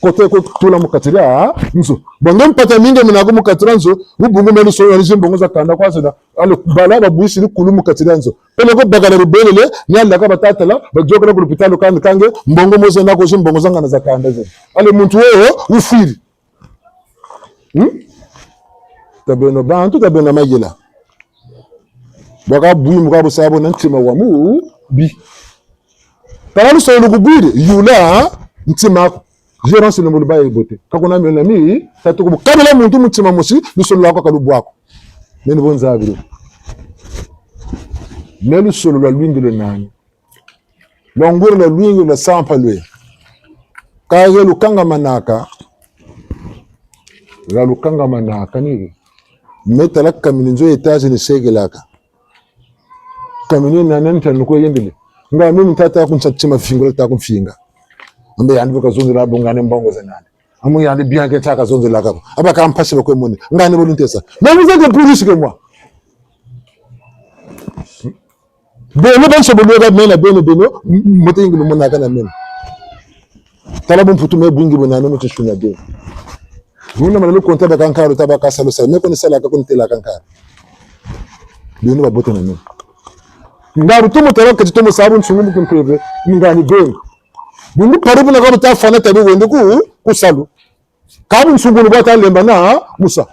kote ko tula mukatira nzo bongo mpata minge minago mukatira nzo ubungu melu so yanje mbongo za kanda kwa seda ale bala ba buisi ni kulu mukatira nzo pele ko bagala rubelele nyalla ka batatala bajokera ku hospital kandi kange mbongo mozo nako so mbongo zanga na za kanda ze ale muntu wewe ufiri tabeno bantu tabeno magela baka buyi mukabo sabo nantima wamu bi taralu so lugubire yula ntima gérance le muluba ebote kakuna mena mi tatuko kabela muntu mutima musi lusolo lako kalubu wako nene bonza abiro nelu solo la lwingi le nani longure la lwingi la sampa lwe kaje lukanga manaka la lukanga manaka ni metala kamini nzo etage ni segelaka kamini nananta nuko yendele nga mimi tata kunchatima fingola ta kunfinga ambe yandi bakazonze la bongane mbongo zanani amu yandi bien que taka zonze la kabo abaka ampashe bakwe moni ngani boluntesa mais vous êtes plus riche que moi beno ban sobolo ga mena beno motengi mo naka na mena tala bon putu me bungi bonano mo tshunya be nguna malalo konta ba kankaro tabaka salo sa me koni sala ka koni tela kankaro beno ba botena me ngaru tumo tara ka tumo sabun sungu kun preve ngani bengo bungu paribu na kabu ta fana tabi wende ku salu kabu sungu no bata lemba na musa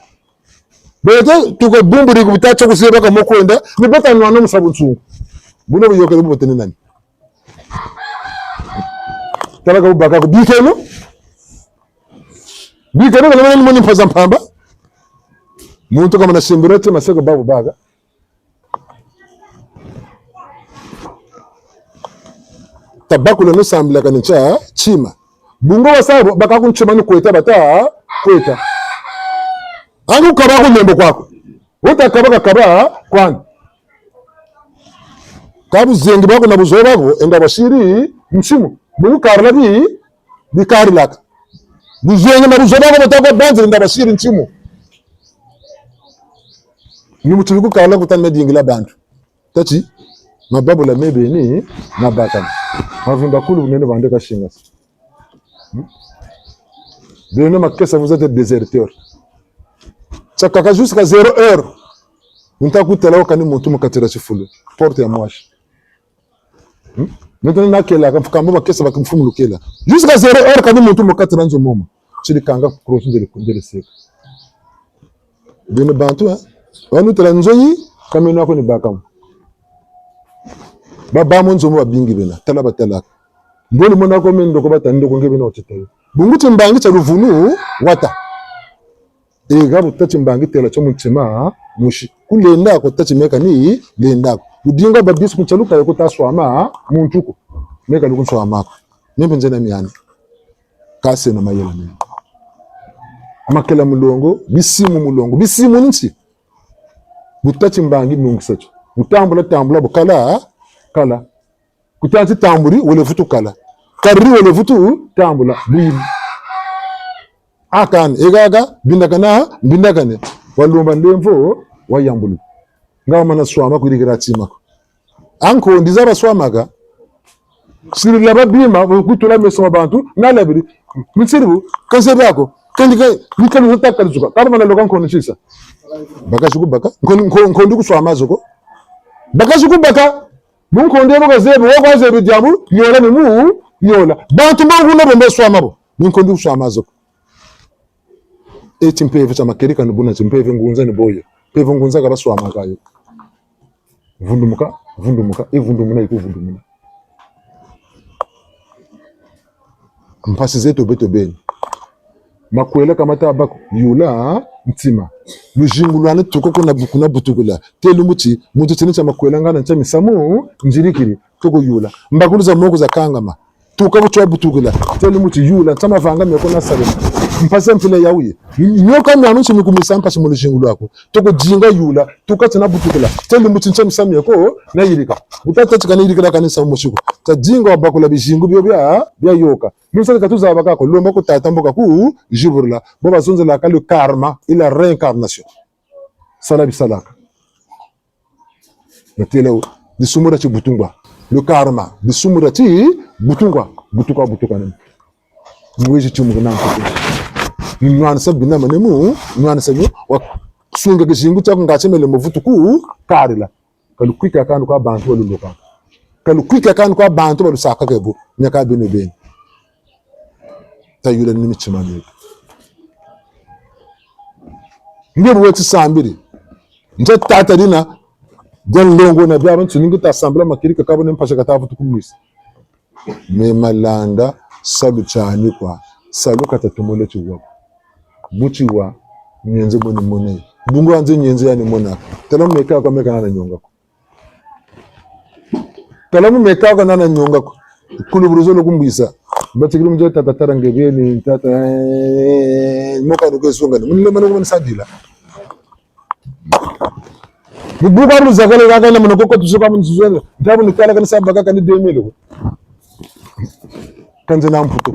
bete tuko bumburi ku bitacho ku seba ka mokwenda ni bata no anu sabun sungu buno biyo ka bu tene nani tara ka baka ko bikeno ngale moni mpaza mpamba muntu kama na simbirete masego babu baga tabakule no sambla kanincha chima bungo wasabo bakakunchima ni kweta bata kweta angu kabako nembo kwako utakabaka kaba kwani kabu zengi bako na buzo bako enda bashiri mchimu bungu karla bi karlaka buzengi na buzo bako batako banze enda bashiri mchimu ni mutubiku karla kutanme dingila bantu tati mababu la mebe ni mabakana mavimba kulu bunene bandeka shinga bene makesa vous êtes déserteur chakaka jusqu'à 0 heure untakutela okani muntu mukatira chifulu porte ya mwashi maintenant nakela kamfukambo makesa bakumfumulukela jusqu'à 0 heure kani muntu mukatira nzo moma chili kanga cross ndele seka bene bantu wanu tela nzoyi kameno yako ni bakamu baba monzo mo babingi bena tala batala mboni mona ko mendo ko batande ko ngebe no tetayo bungu timbangi cha ruvunu wata gabu tachimbangi tela cho mutima mushi kulenda ko tachimeka ni lenda udinga babisi kuchaluka yako taswama muntuko meka lukunswama nembe nzena miyani kase na mayela mimi amakela mulongo bisimu nchi butachimbangi nungisacho utambula bukala kala kutati tamburi wole futu kala karri wole futu tambula bim akan egaga bindakane walumba ndemvo wayambulu ngawa mana swama kurigira timako anko ndizaba swamaga sirila babima kutula mesoma bantu nalabiri mitsiribu kansebe yako nikani utakalizuka karmana lokanko nchisa bakashukubaka nkondi kuswama zoko bakashukubaka munkonde boga zebe wako zebe jamu nyola mu nyola bantu bangu no bombe swama bo munkonde kuswama zoko etimpeve cha makerika nubuna timpeve ngunza ni boye peve ngunza ka baswama kayo vundumuka evundumuna ikuvundumuna mpasi zetu beto beni makwela kamata bako yula ntima lujingulwane tuko kuna butukula telu mutu tinicha makwela ngana ncha misamu njirikiri tuko yula mbakuluza moko za kangama tuka buchwa butukula telu muti yula tama vanga mekona sale mpasa mpile yauye nyoka myanunchi mikumisa mpasi mulujingulu wako tuko jinga yula tuka tina butukula telu muti ncha misamu yako na yirika utata chika na yirika kanisa moshuko ta jinga wabakula bijingu bya yoka Nous katuza abakako lomba ko tatamboka ku jiburla bo bazonze la le karma et la réincarnation sala bisalaka natelo bisumura ci butungwa le karma bisumura ci butungwa butuka ne Mweji chumu na mputu. Mwana sabi na manemu, mwana sabi wa sunga kishingu chako ngachemele mvutu ku karila. Kalukwika kanu kwa bantu waluloka. Kalukwika kanu kwa bantu walusaka kebo. Nyaka bene bene. Tayula nimi chimamego. Ngebe weti sambiri. Nje tata dina jan longo na biya bantu ningu ta sambla makirika kabo nempasha katafu tukumwisi. Me malanda salu chani kwa salu katatumole chuwa. Muchiwa nyenze boni mone. Bungu anze nyenze yani mona. Talamu meka kwa meka na nyonga ko. Talamu meka kwa na nyonga ko. Kuluburuzo lo kumbisa. Batikiri mje tata tarangebe ni tata moka no kesunga ni munle mano ko sadila. Bubuka ruzagale gaga na mano ko tusuka mun suzela. Ndabu ni kala kan sabaka kan 2000 ko. Kanze na mputo.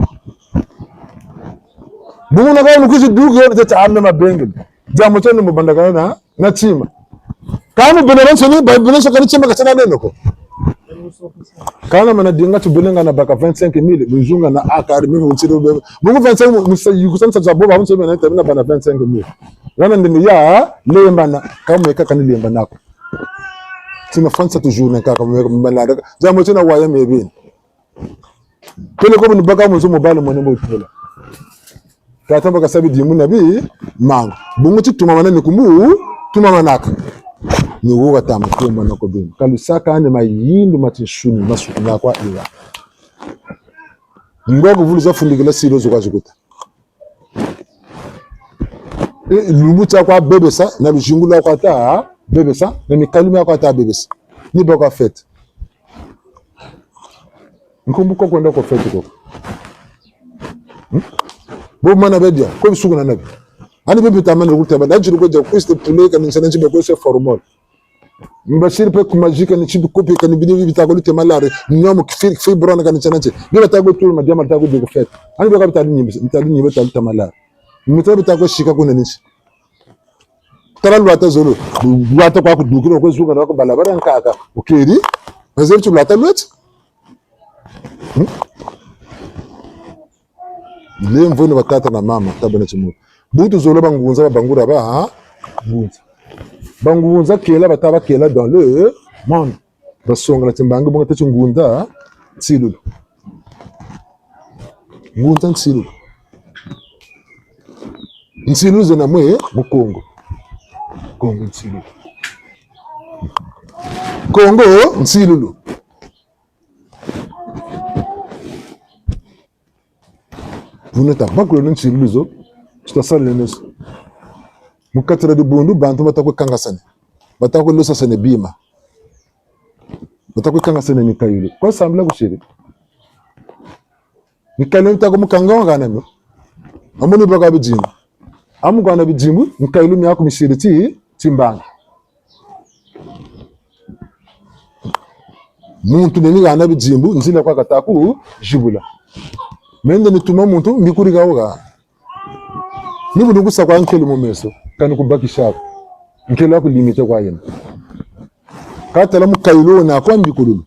Bungu na gawa nukuzi dugu yote taamna mabengel. Jamu chani mbandagana na chima. Kama beneran soni beneran sokani chima kachana neno ko. Kana mana dinga tubulenga na baka 25,000 mzunga na akari mimi unsiro be. Bungu 25 musa yukusansa za boba unse bena tabina bana 25,000. Rana ndimi ya lemba na kama eka kan lemba nako. Tina fansa toujours na kaka mbana jamu chana waya mebe. Kele ko ni baka munzo mobile mone mo tula. Tata baka sabi dimu nabi mang. Bungu tuma mana ni kumbu tuma manaka. Ni woga tamu mwana ko bin. Kalusaka ane mayindu matishuni masukuna kwa ila. Ngogo vuluza fundigila silo zo kwazukuta. Lumbucha kwa bebesa na lushingula kwa ta bebesa na mikalumi kwa ta bebesa. Ni boka fete. Nkumbuko kwenda kwa fete ko. Bo mana bedia ko bisugu na nabi. Ani bebe tamana rukuta ba dajiru ko ja kwiste puleka ni sananchi be ko se formal. Mbashiri pe kumajika ni chibi kopi kan bidi bitagolu te malare nyomo kifi brona kan sananchi. Bi batago tour ma diamal tago de ko fete. Ani be ko bitali ni betali tamalare. Mitabe tago shika ko nanisi. Taral wata zolo. Wata kwa kudukiro ko zuga ko balabara nkaka. Okeri. Bazeri tu lata lwet. Ile mvuni batata na mama tabana chimu. Butu zolo bangunza bangura ba bunza. Bangunza kela bataba kela dans le monde. Basonga la timbanga bonga tchungunda tsilulu. Ngunza tsilulu. Tsilulu zona mwe mu Congo. Congo tsilulu. Congo tsilulu. Vous n'êtes pas que l'on s'y lise, c'est ça le nez. Mukatra de Bundu, Bantu Batako Kangasane. Batako Lussasane Bima. Batako Kangasane Nikayuli. Quoi semble vous chérir? Nikayuli Tako Mukanga Ganamo. Amoni Bagabijim. Amugana Bijimu, Nikayuli Miaku Mishiriti, Timbang. Muntu Nini Anabi Jimbu, Nzila Kwakataku, Jibula. Mende ni tuma muntu mikuri gaoga. Ni bungu sa kwa nkelu momeso kanu kubaki sharp. Nkelu ako limite kwa yena. Kata la mukailo na kwa mbikulu.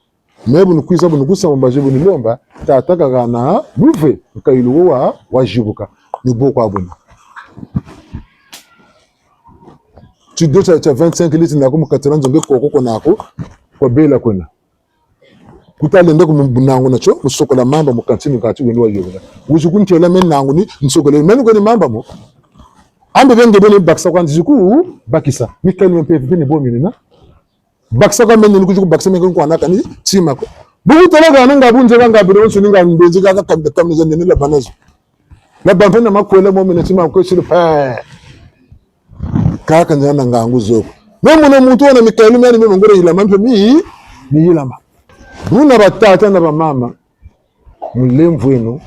Mebu nukwiza bungu sa mbaje bunu lomba tataka gana buve mukailo wa wajibuka ni boko abuna. Tu dois cha 25 litres na ko mukatira nzonge koko nako kwa bela kwena. Kutale ndeko mbunango nacho musokola mamba mukantini kati wenwa yoga uzukunchela menango ni nsokole menu ko ni mamba mo ambe benge bene baksa kwa nziku bakisa mikali mpe bene bomini na baksa kwa menu kujuku baksa mengo kwa naka ni chima ko bugu talaga nanga bunje kanga biro suninga mbenzi kaka kamza nene la banazo la bampena makwele mo mene chima ko shiru pa kaka nyana ngangu zoko memu na muntu ona mikali mene memo ngore ila mampe mi ni ila ma Buna batata na bamama mulemvu eno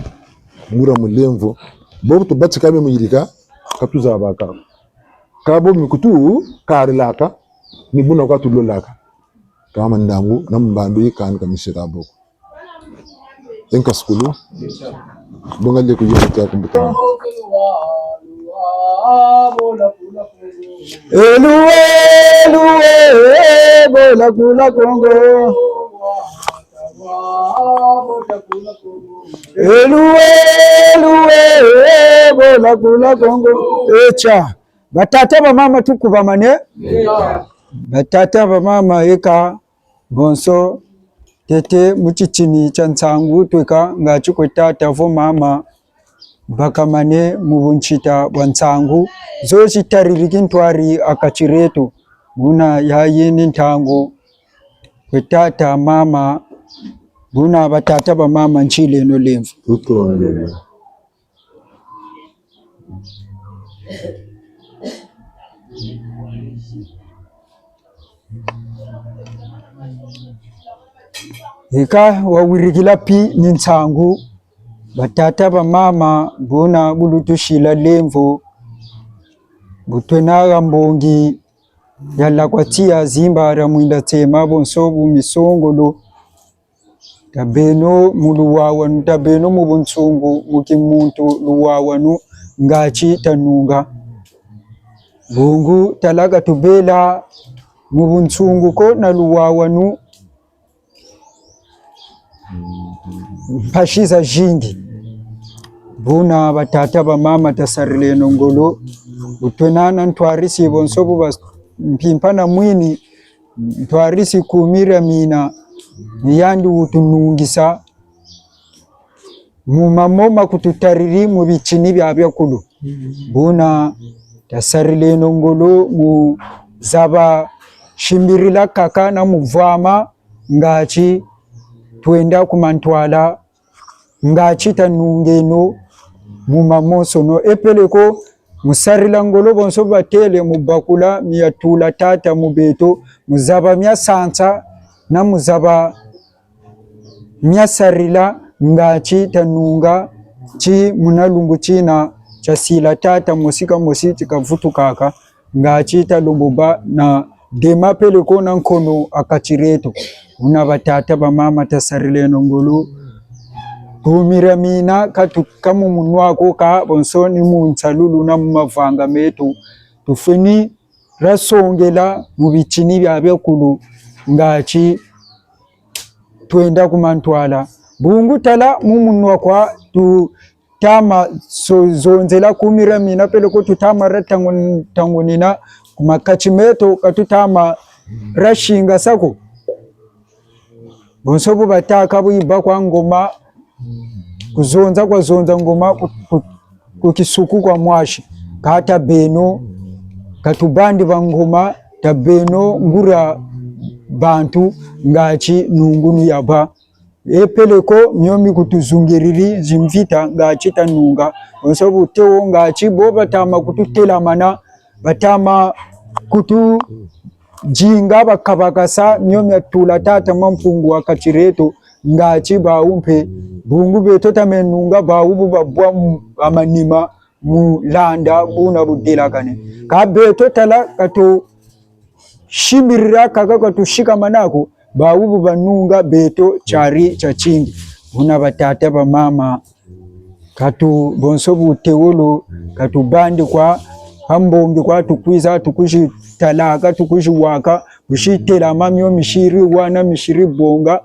ngura mulemvu bobu to batika me muyirika katuza baka kabo mikutu karilaka ni buna kwa tulolaka kama ndangu na mbandu yikan kamishira boko enka skulu bonga le ku yita kumbuka eluwe bola kula Kongo Eluwe kula kongo echa batata ba mama tukubamane batata ba mama eka bonso tete muchichini cha nsangu tweka ngachi kwetata vo mama bakamane mubunchita bwa nsangu zo chitaririki ntwari akachireto buna yayini ntango kwetata mama buna batata ba mama nchile no lemvu tutongere eka wawirikila pi ni nsangu batata ba mama buna bulutushila lemvu butwenaga mbongi yalla kwatia zimbara mwinda tema bonso bumisongolo tabeno muluwawanu tabeno mubunsungu mukimuntu luwawanu ngachi tanunga bungu talaga tubela mubunsungu ko na luwawanu mpashiza jingi buna batata ba mama tasarile nongolo utwenana ntwarisi bonso buba mpimpana mwini ntwarisi kumira mina niyandi utunungisa mumamoma kututariri mu bichini bya byakulu buna tasarile nongolo mu zaba shimbirila kaka na muvama ngachi twenda kumantwala ngachi tanungeno mumamosono epeleko musarila ngolo bonso batele mubakula miyatula tata mubeto muzaba mya sansa na muzaba mya sarila ngachi tanunga chi munalungu china chasila tata musika musi chikavutu kaka ngachi talumbuba na dema peleko na nkono akachireto una batata ba mama tasarile nongolo kumira mina katukamu munwako ka bonso ni muntsalulu na mumavanga metu tufeni rasongela mubichini bya byakulu ngachi twenda kumantwala bungu tala mumunwakwa tu tama zonzela kumira mina peleko tutama ratangonina kumakachimeto katutama rashinga sako bonso bubataka buiba kwa ngoma kuzonza kwa zonza ngoma kukisuku kwa mwashi kata beno katubandi ba ngoma tabeno ngura bantu ngachi nungunu yaba epeleko myomi kutuzungiriri zimvita ngachi tanunga bonso buteo ngachi bo batama kututela mana batama kutu jinga bakabakasa myomi atula tata mampungu wakachireto ngachi baumpe bungu beto tamenunga baubu babwa amanima mulanda buna budela kane ka beto tala kato shimbirira kaka katushika manako baubu banunga beto chari chachingi buna batata ba mama katu bonso butewolo katu bandi kwa hambongi kwa tukwiza tukushi talaka tukushi waka bushitela mamyo mishiri wana mishiri bonga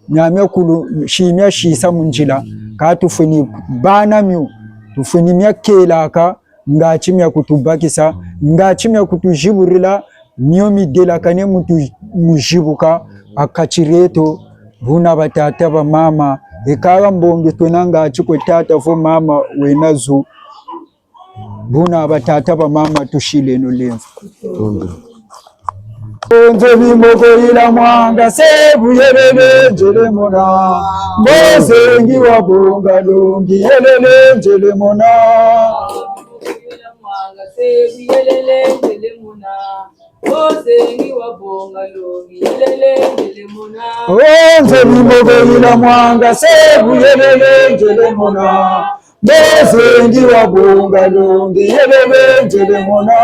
nyamya kulu shimya shisa munjila ka tufuni bana myu tufuni mya kelaka ngachi mya kutubakisa ngachi mya kutujiburila myo midela kane mujibuka akachireto buna batata ba mama ekawa mbonge twena ngachi kwetata vo mama wenazu buna batata ba mama tushile no lemvu Onzo mimoko ila mwanga sebu yelele njele mona Mozengi wa bonga longi yelele njele mona Onzo mimoko ila mwanga sebu yelele njele mona Mozengi wa bonga longi yelele njele mona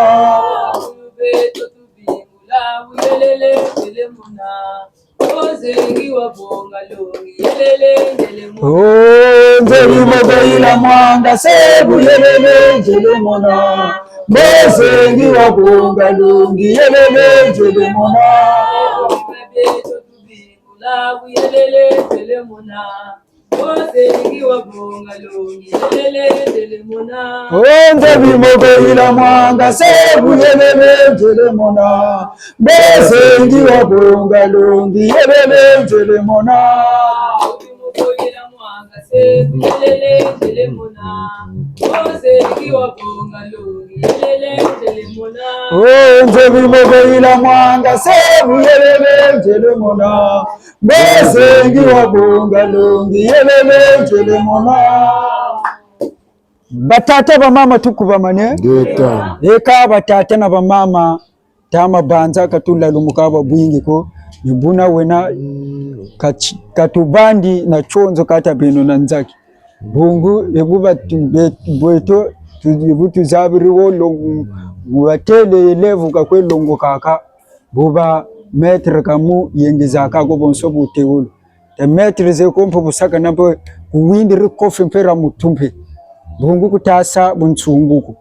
Onze ila mwanga sebu yelele njele mona Mozengi wa bonga longi yelele njele mona Onze bimobe ila mwanga sebu yelele njele mona. Bezengi wabonga longi yelele njele mona. Onze bimobe ila mwanga sebu yelele njele mona. Bezengi wabonga longi yelele njele mona. Batata ba mama tukuba mane eka batata na ba mama tama banza katula lumukaba bwingi ko yubuna wena katubandi na chonzo kata beno na nzaki bungu ebuba bweto tubutu zabiri wo longu watele levu kakwe longo kaka buba metre kamu yengiza kako bonso butewulu te metre ze kompo busaka nampo kuwindiri kofi mpera mutumpe bungu kutasa bunchunguku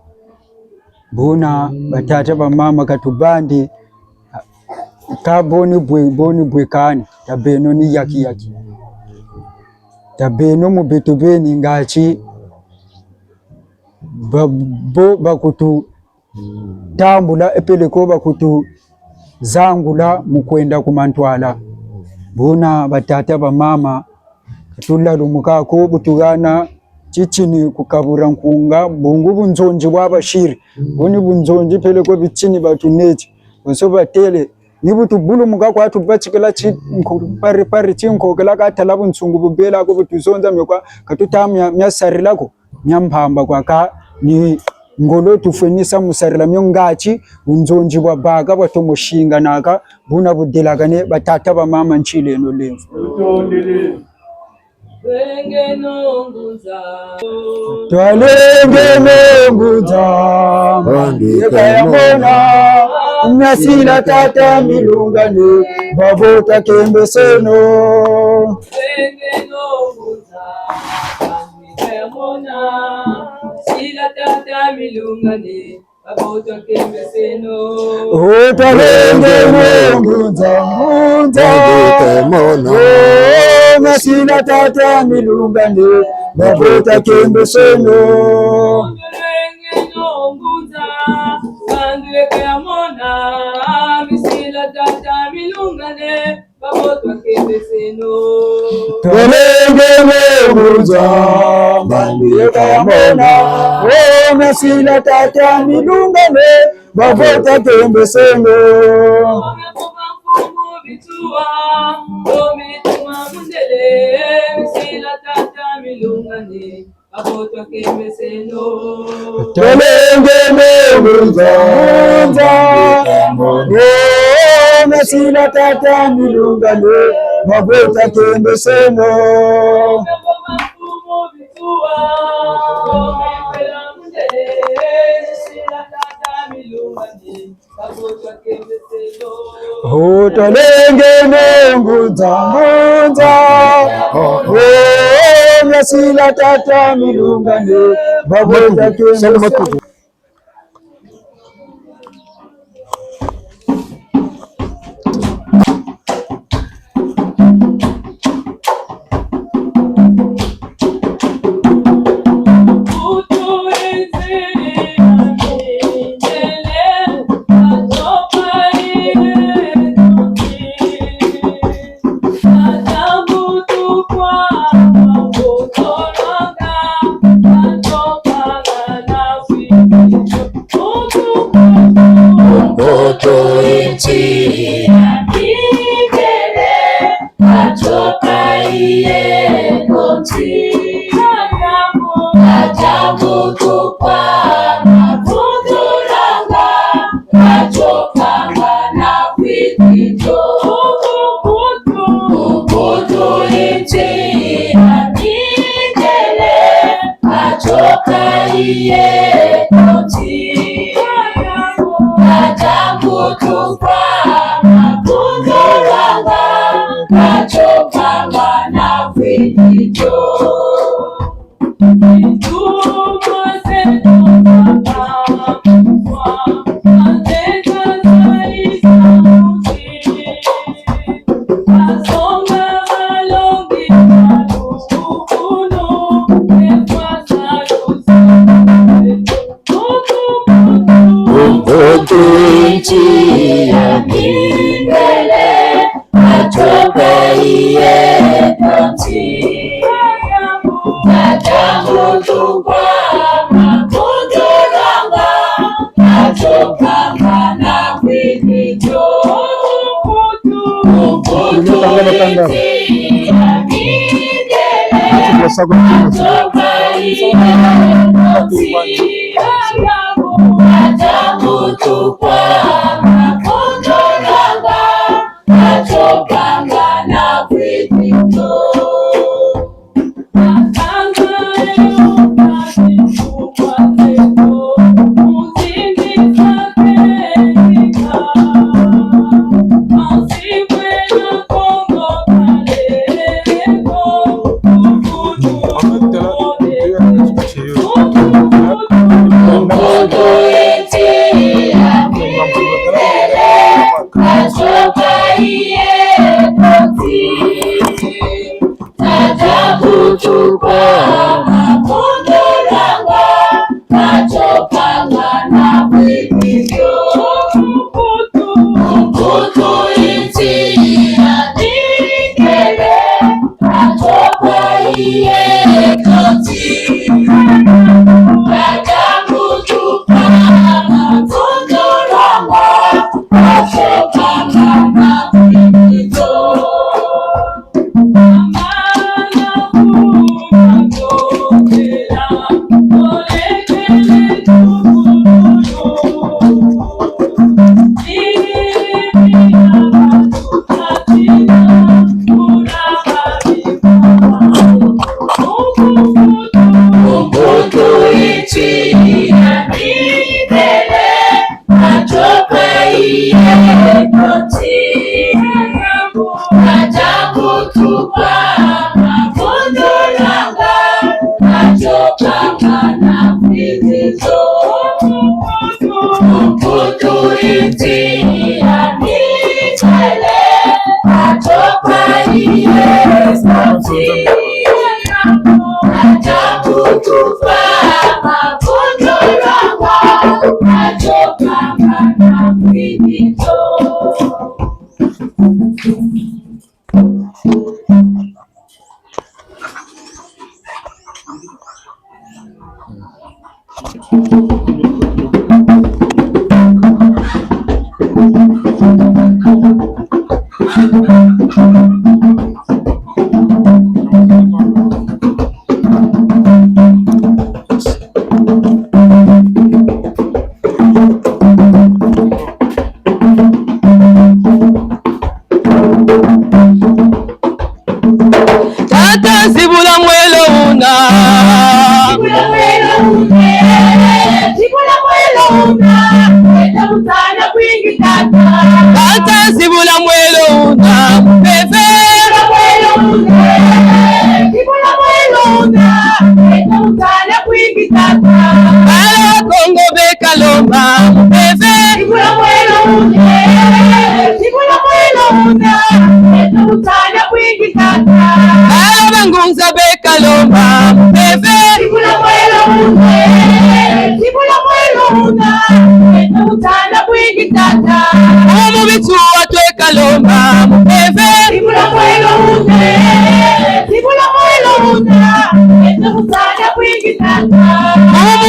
buna batata ba mama katubandi kaboni bwe kani tabeno ni yaki tabeno mu betobeni ngachi bakutu tambula epeleko bakutu zangula mukwenda kumantwala buna batata ba mama katula lumukako butugana chichini kukabura nkunga bungu bunzonji bwabashiri buni bunzonji peleko bichini batunechi bonso batele nibutu bulu muka kwatu bachikela chi pari chinkokela katala bunsungu bubela ko butuzonza mekwa katutamya myasarilako nyampamba kwaka ni ngolo tufenisa musarila myongachi bunzonji bwabaga batomoshinga naka buna budelagane batata ba mama nchile no lemfu Twalenge nonguza Yekayamona Nyasila tata milungane Babota kembe seno Twalenge nonguza Yekayamona Sila tata milungane Babota kembe seno Twalenge nonguza Yekayamona Masina tata milungane babota kembe seno Twalenge nonguza Yekayamona Misila tata milungane babota kembe seno Twalenge nonguza Yekayamona Masila tata milungane babota kembe seno Bitua, Domituma Mundele, Sila Tata Milungane, Aboto Kembe Seno. Twalenge nonguza Sila Tata Milungane, Babota Kembe Seno. Bitua, Domituma Mundele, Sila Tata Milungane, Babota Kembe Seno. Twalenge nonguza Sila tata milungane babota kembe kutuitia mbele, atoka iye kati. Tatamu tukwa makunduranga, atoka mana kwinito. Kutuitia mbele, atoka iye kati. Atamutukwa makunduranga, atopanga na kwinito.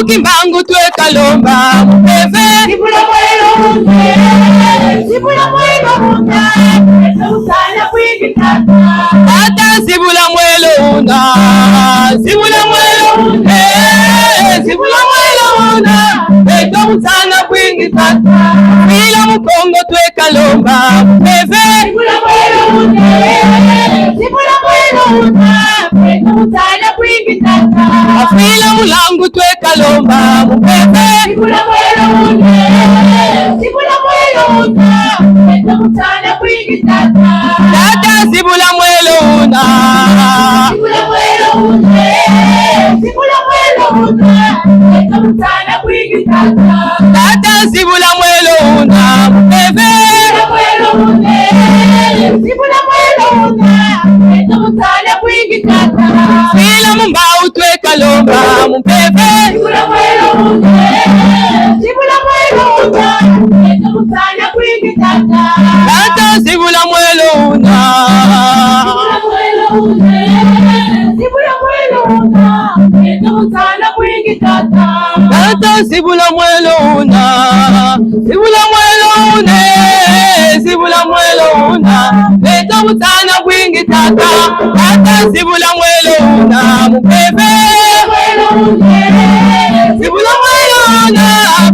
Kimbangu twe kalomba mupeve Sibula mwelo munde Sibula mwelo munda Esa usana kwingitata Ata sibula mwelo munda Sibula mwelo munde Sibula mwelo munda Esa usana kwingitata Wila mukongo twe kalomba mupeve Sibula mwelo munde Sibula mwelo munda Esa usana kwingitata Afila mulangu twe kalomba mupeve Sibula mwelo munde Sibula mwelo munda Esa usana kwingitata Tata sibula mwelo munda Sibula mwelo munde Sibula mwelo munda Esa usana kwingitata Tata sibula mwelo munda mupeve Sibula mwelo munde Sibula mwelo munda Esa usana kwingitata Fila mumbau twe kalomba mupeve Sibula mwelo munde Sibula mwelo munda Tata sibula mwelo una. Sibula mwelo una. Leta mutana mwingi tata. Tata sibula mwelo una. Sibula mwelo una. Sibula mwelo una. Leta mutana mwingi tata. Tata sibula mwelo una. Mubebe. Sibula mwelo una.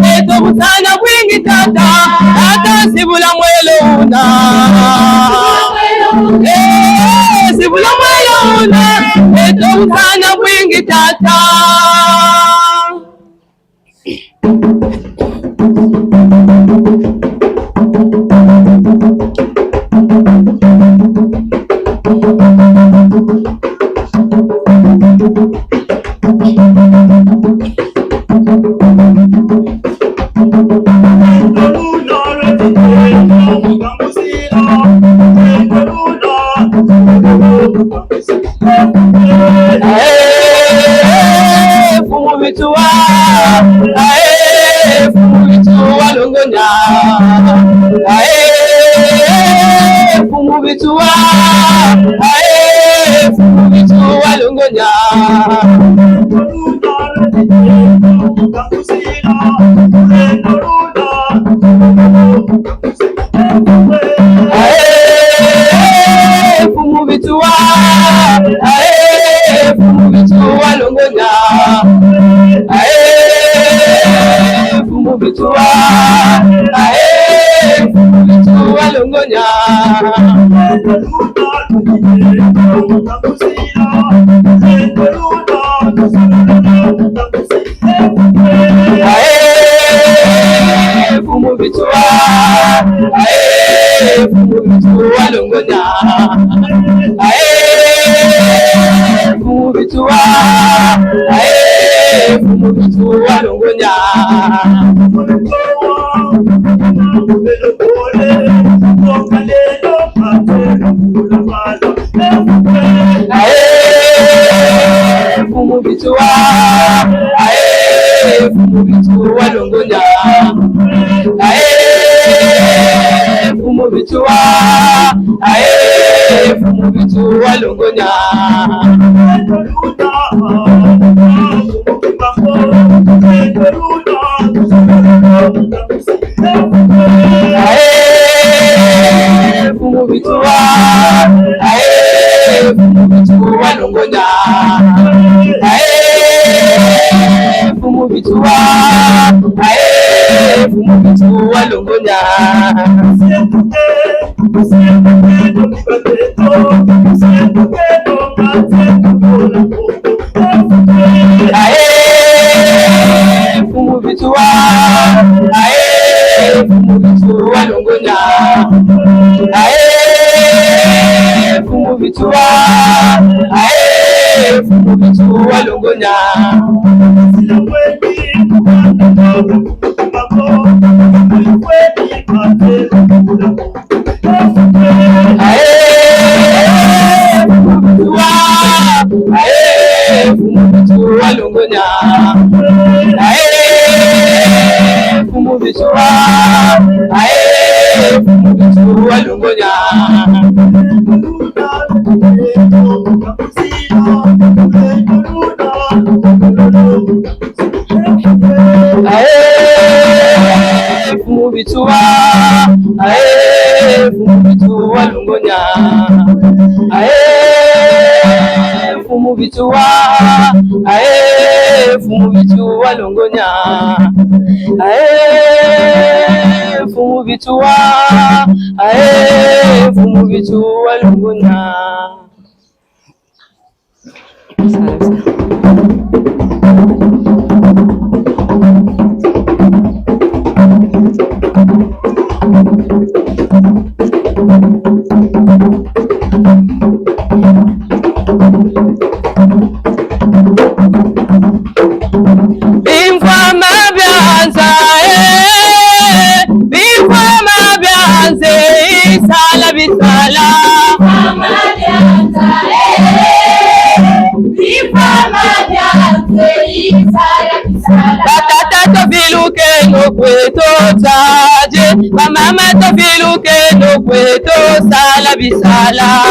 Leta mutana mwingi tata. Tata sibula mwelo una. Sibula mwelo una. Leta mutana mwingi tata. Fumu bituwa, fumu bituwa longonya. Fumu bituwa, fumu bituwa longonya. Fumu bituwa, fumu bituwa longonya. Fumu bituwa, fumu bituwa longonya. Fumu bituwa, fumu bituwa longonya. Fumu bituwa, fumu bituwa longonya. Fumu bituwa, fumu bituwa longonya. Fumu bituwa, fumu bituwa longonya. Fumu bituwa, fumu bituwa longonya. Fumu bituwa, fumu bituwa longonya. Fumu bituwa, fumu bituwa longonya. Fumu bituwa, fumu bituwa longonya. Fumu bituwa longonya. Fumu bituwa, fumu bituwa longonya. Fumu bituwa, fumu bituwa longonya. Fumu bituwa, fumu bituwa longonya. Fumu bituwa, fumu bituwa longonya. Bisala mama dianta mama dianta isala bisala tata to biluke no kweto taje bamama tofiluke nokweto sala bisala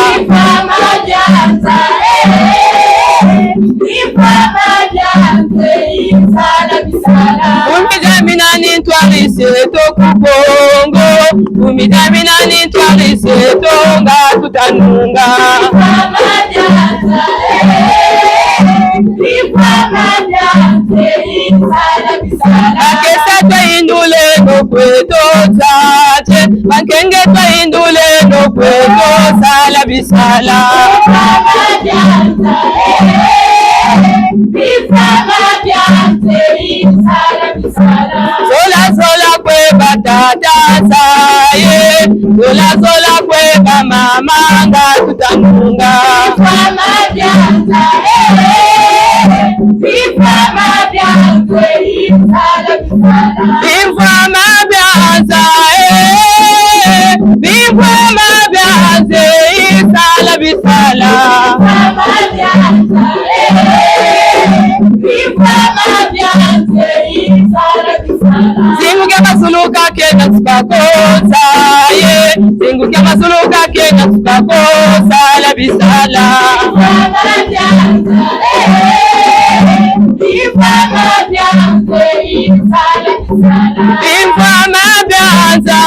umijamina nintwarise tokubongo umijamina nintwarise tonga tutanunga akesa twaindule nokweto tate bankenge twaindule nokweto sala bisala Zola zola kwe batata saye Zola zola kwe bamama nga tutanunga Bimfama byanza Bimfama byanze isala bisala Zinguke masuluka kena tukakosa Zinguke masuluka kena tukakosa la bisala Bimfama byanza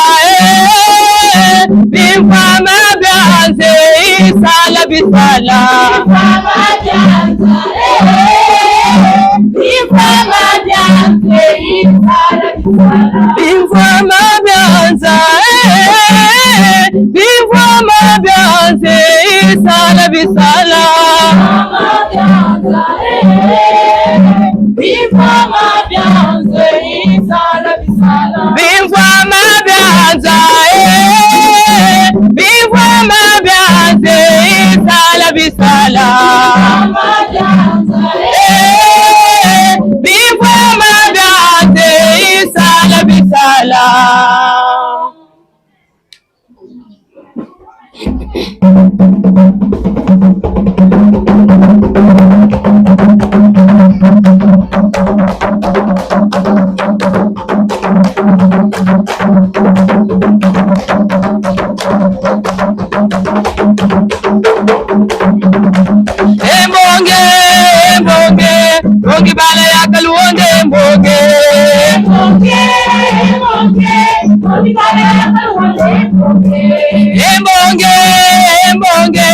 Bimfama byanze isala bisala Bimfama byanza Bimfama byanze isala bisala Bimfama byanze isala bisala Bimfama byanza Bimfama byanze isala bisala Bimfama byanze isala bisala Embonge, embonge, bongi bala ya kaluonde embonge. Embonge, embonge, bongi bala ya kaluonde embonge. Embonge, embonge,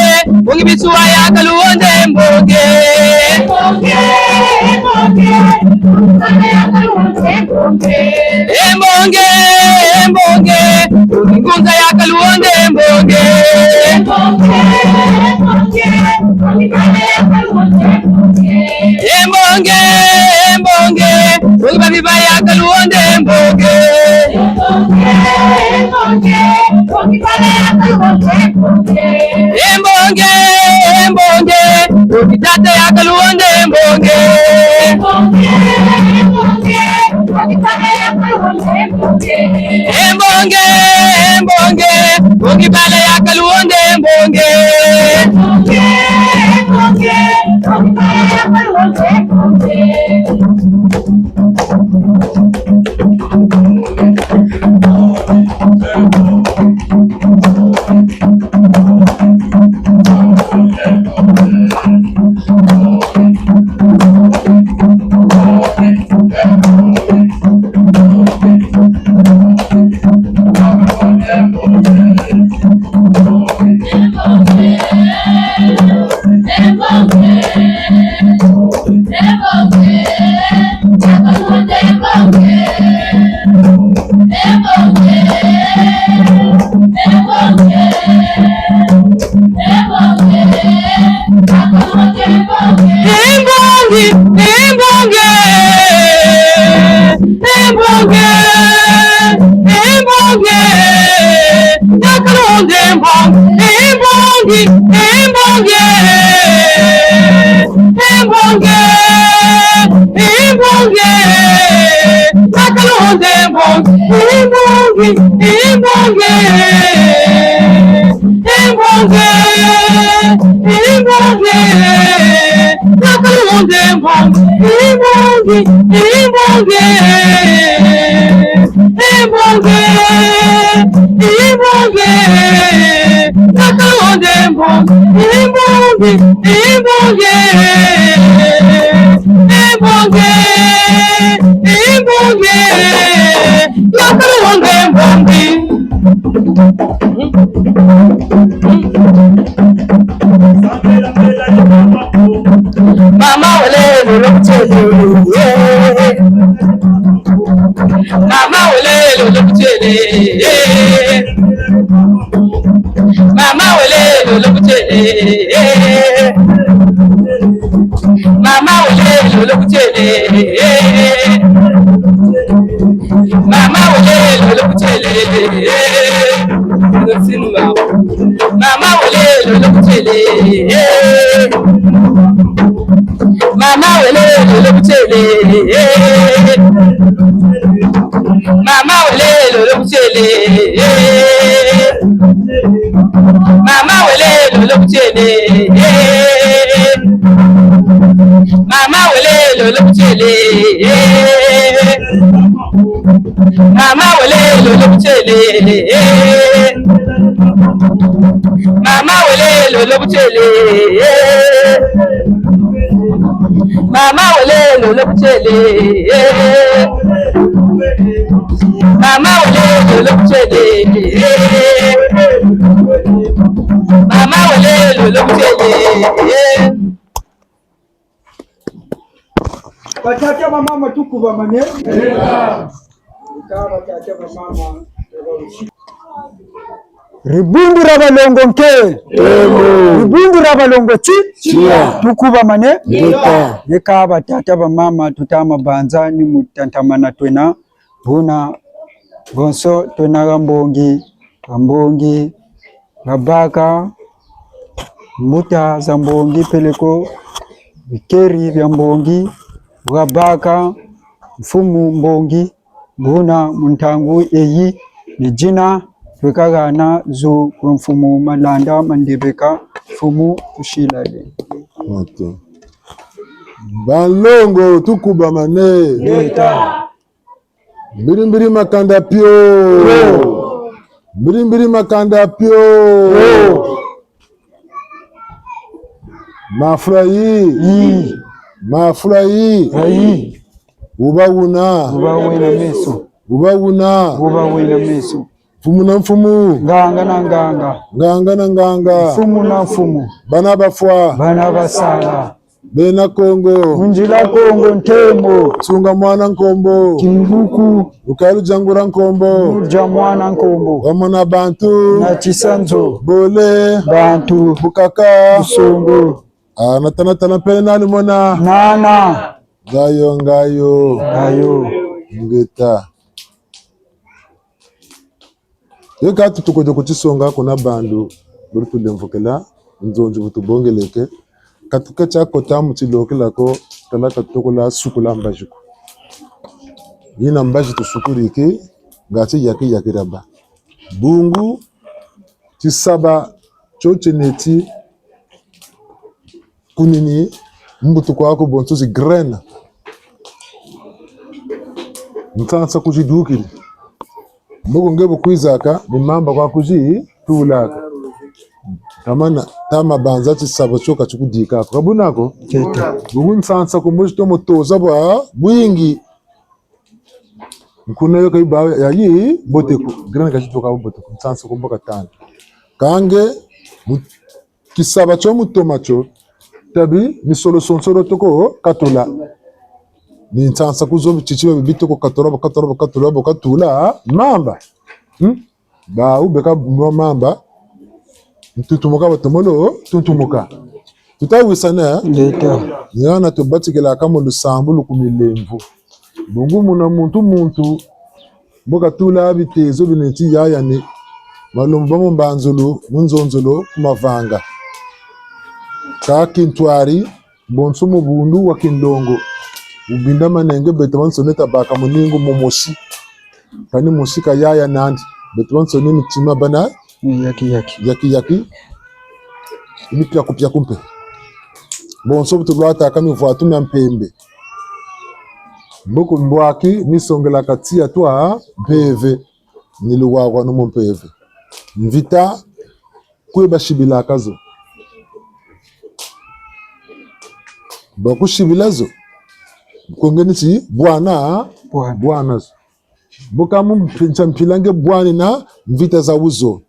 bongi bisuwa ya kaluonde embonge. Embonge, embonge, bongi bala ya kaluonde embonge. Embonge, embonge, bongi ngunza ya kaluonde embonge. Embonge, embonge, bongi bala ya kaluonde embonge. Embonge, embonge, bongi babiba ya kaluonde embonge. Embonge, embonge, bongi bala ya kaluonde embonge. Embonge, embonge, bongi tata ya kaluonde embonge. Embonge, embonge, bongi bala ya kaluonde embonge. Embonge, embonge, bongi bala ya kaluonde embonge. Embonge, embonge, bongi bala ya kaluonde embonge. Embonge, Mama wale lolokutele, mama wale lolokutele, mama wale lolokutele, mama wale lolokutele, mama wale lolokutele, mama wale lolokutele. Mama wele lolokutele, mama wele lolokutele, mama wele lolokutele, mama wele lolokutele, mama wele lolokutele, mama wele lolokutele. Mama wele lolokutele, mama wele lolokutele, mama wele lolokutele. Bachacha mama tukuba mane. Bachacha mama. Ribundu rabalongo nke. Ribundu rabalongo chi. Tukuba mane. Yeka batata ba mama tutama banza ni mutantamana twena. Buna bonso twena gambongi gabaka muta zambongi peleko vikeri vya mbongi gabaka mfumu mbongi buna muntangu eyi ni jina Wekagana zu mfumu malanda mandibeka fumu kushilale. Okay. Balongo tukuba mane. Leta. Mbiri makanda pio. Mbiri makanda pio. Mafurahi. Mafurahi. Ubawuna meso. Ubawuna meso. Mfumu na mfumu. Nganga na nganga. Nganga na nganga. Mfumu na mfumu. Bana bafwa. Bana basala. Bena Kongo. Unjila Kongo ntembo. Tsunga mwana nkombo. Kimbuku. Ukalu jangura nkombo. Uja mwana nkombo. Wamana bantu. Na chisanzo. Bole. Bantu. Bukaka. Usongo. Natana pena ni mona. Nana. Ngayo. Ngeta. Yeka tutukoje kuchisonga kuna bandu buri tulemvukela nzonje butubongeleke katuka chako tamu chilokela talaka tukola sukula mbajuko yina mbaji tusukurike ngati yakiraba bungu chisaba chocheneti kunini mbutu kwako bonsozi graine mtansa kujidukili Mbugu ngebo kwizaka ni mamba kwa kuji tuulaka tamana tama banza chisaba choka chukudika kabunako Keta. Bungu nsansa kumuji tomo toza bwa bwingi mkuna yoka iba ya yi boteku grana kachitoka boteku nsansa kumboka tani kange kisaba chomu tomacho tabi ni solo sonsoro toko katula ni nsansa kuzo chichiba bibitoko katoroba katula mamba ba ubeka mamba tutumuka batomolo tutumuka tutawisana Leta. yana tubatikela kama lusambu lukumilemvu bungu muna muntu mboka tula bitezo bineti yayane malumba mbanzulu munzonzolo kumavanga ka kintwari bonso mu bundu wa kindongo ubinda manenge betawan soneta baka muningo momosi pani musika yaya nandi betawan soneni chima bana yaki ini pya kumpe bonso butulwata kami vuatu na mpembe mboko mbwaki nisongela katia twa mpeve niluwa kwa no mpeve mvita kwe bashibila kazo bakushibilazo kongeni si bwana bukamu mpincha bwani na mvita za uzo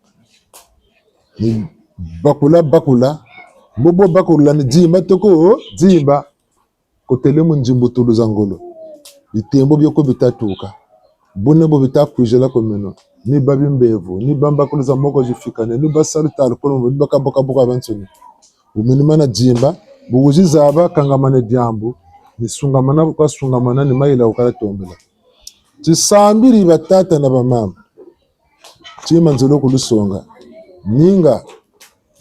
ni bakula bobo bakula ni jimba toko jimba kotelemu njimbo tulu za ngolo bitembo byoko bitatuka bune bo bitakwijela komeno ni babi mbevu ni bamba kuliza moko jifikane ni basalutalo kono ni bakaboka bansoni uminimana jimba buguji zaba kangamane diambu ni sungamana kwa sungamana ni maila ukala tombela tisambiri batata na bamama chima nzelo kulusonga ninga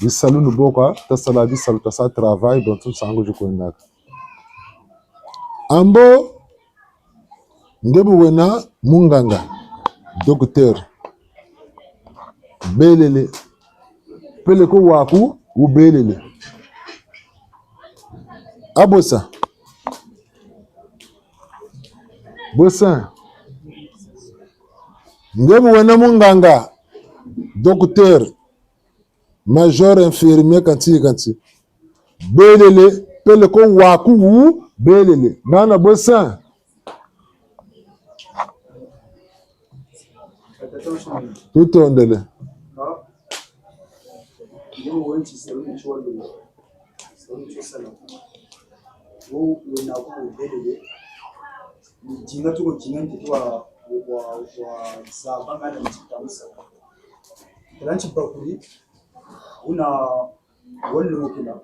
bisalunu boka tasala bisalu tasa travail dans tout sango jikondaka ambo ngebu wena munganga docteur belele pele ko waku u belele abosa bosa ngebu wena munganga docteur major infirmier kanti belele pele ko waku u belele nana bosa tutondele jinga tuko jinga ntitu wa sabanga na mchitamsa ranchi bakuri una wale mukina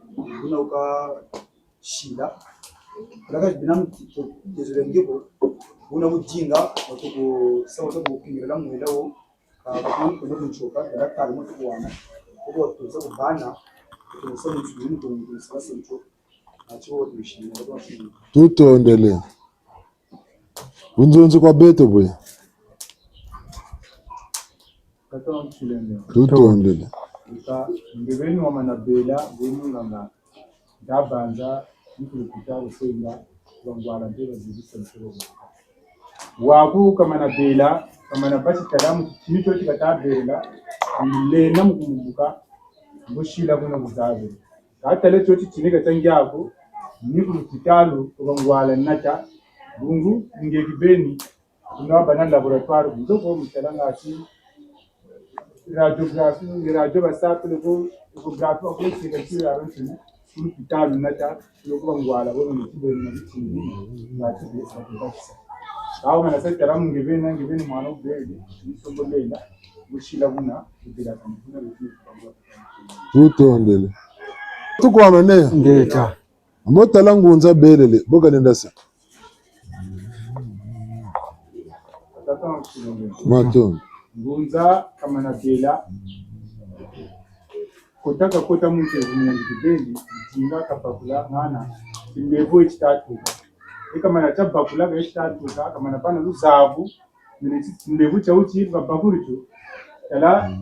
una uka shida laka binam tezurengebo una mujinga watuko sawa to bukingira mwelawo bakuru ko no choka la kali mutu wana ko tuza kubana ko sawa msuru ko sawa sencho acho tushina ko tutondele unzonzi kwa beto boy tutondele ngeveni wa manabela ngomunganga ndabanza nikukuta usenga wangwala ndeba zibisa msoro waku kama nabela kama nabashi kalamu chimicho chikatabela ile namukumbuka ngoshila kuna kuzabe hata leo chochi chineka tangyako nikukutalo wangwala nata bungu ngekibeni tunaba na laboratoire buzoko mutalanga ati radio basaple ko ecographe ko sekatira abantu kuri kitabu nata yo ngwala bo mutibeni na bitindi ngati besa aho mana sekara ngibeni mwana ubeli isombolela gushila buna kugira kana tutondele tukwamene ngeta motala ngunza belele bokalendasa maton ngunza kama na bela kotaka kota mtu mwenye jinga kapakula ngana imbevo itatu kama na tabakula ga itatu kama na pana luzabu ni imbevo cha uchi babakuri tu kala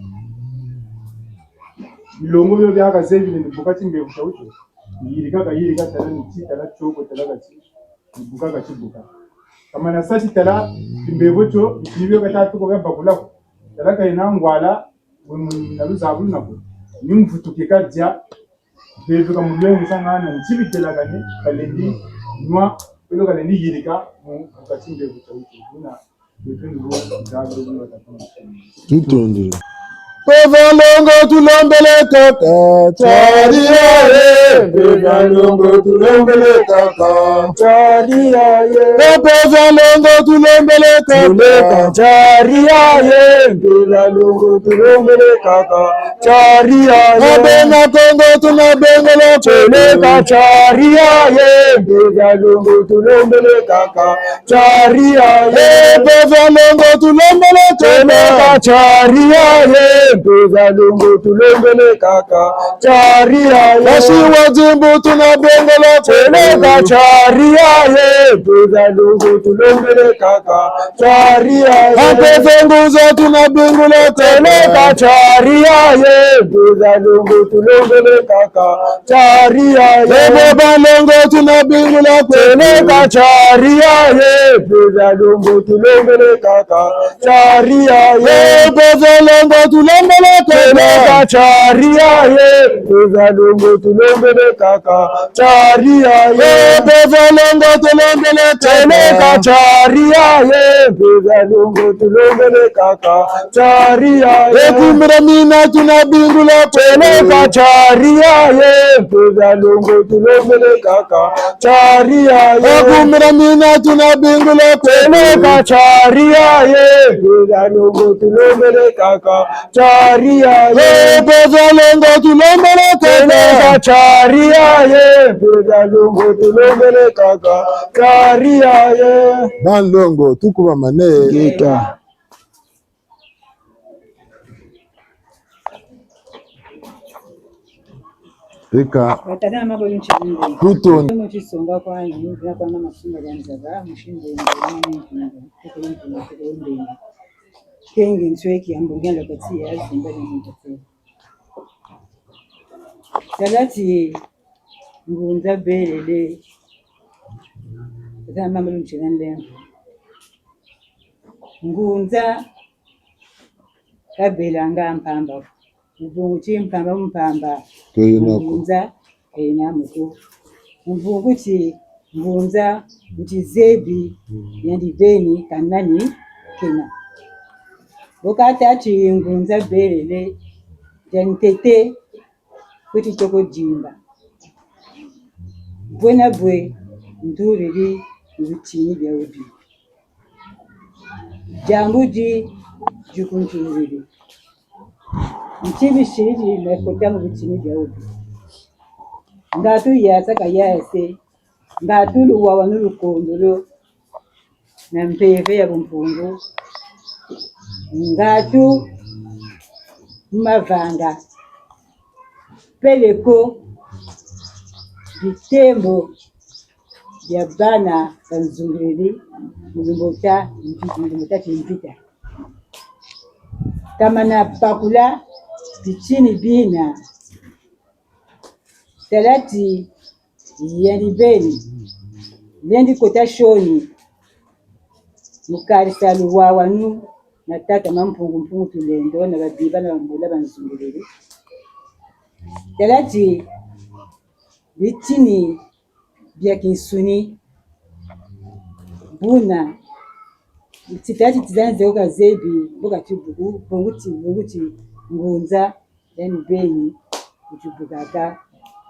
bilongo byo byaka zebi ni bukati imbevo cha uchi yirika tala ni tala choko tala gati buka chibuka kama na sati tala imbevo cho ibyo gatatu ko babakula tala kaina ngwala na luzabu nako nimvutuke kajya beve kamulwe musangana nsibitela kane kalendi nwa pelo kalendi yirika mu katimbe butauti kuna between ruwa dagro na tatona tutondele Bevalongo tulombele kaka chariaye Bevalongo tulombele kaka chariaye Bevalongo tulombele kaka chariaye Bevalongo tulombele kaka chariaye Abena kongo tunabengele chele chariaye Bevalongo tulombele kaka chariaye Bevalongo tulombele chele chariaye Bezalungu tulembele kaka charia ye Basi wazimbu tunabengele cheleka charia ye Bezalungu tulembele kaka charia ye Apezenguza tunabengele cheleka charia ye Bezalungu tulembele kaka charia ye Bebalongo tunabengele cheleka charia ye Bezalungu tulembele kaka charia ye Bebalongo tulembele Peleka charia ye, peza longo tulombele kaka. Charia ye, peza longo tulombele kaka. Peleka charia ye, peza longo tulombele kaka. Charia ye, ekumbira mina tunabingula. Peleka charia ye, peza longo tulombele kaka. Charia ye, ekumbira mina tunabingula. Peleka charia ye, peza longo tulombele kaka. Charia ye, peza longo tulombele kaka. Charia ye, peza longo tulombele kaka. Charia ye. Banlongo tukuba mane. Gita. Eka. Watazama mambo nchini. Tuto. Kama chisonga kwa nini kwa mama mafunga yanza ba mshinde ndio. Kengi nsweki ambongela kati ya simba ni mtete. Salati ngunza belele. Watazama mambo nchini leo. Ngunza kabelanga mpamba. Mvunguti mpamba. Ngunza ena muko. Mvunguti ngunza mtizebi yandibeni kanani kena. Bokata ngunza belele jantete kuti choko jimba. Bwena bwe nduriri ubutini bya ubi. Jambuji jukunturiri. Mchibi shiri mekota mu bitini bya ubi. Ngatu yasaka yase. Ngatu luwawa n'urukondoro na mpeve ya bumpungu. Ngatu mavanga. Peleko bitembo bya bana kanzungiri muzimbota chimpita. Kama na bakula bichini bina. Salati yandibeni yendi kota shoni mukarisa luwawa nu na tata mampungu tulendo na babiba na mbula banzungiri. Salati bichini bya kisuni buna titati tizanze oka zebi boka chibugu bonguti ngunza yani beni kuchibugaka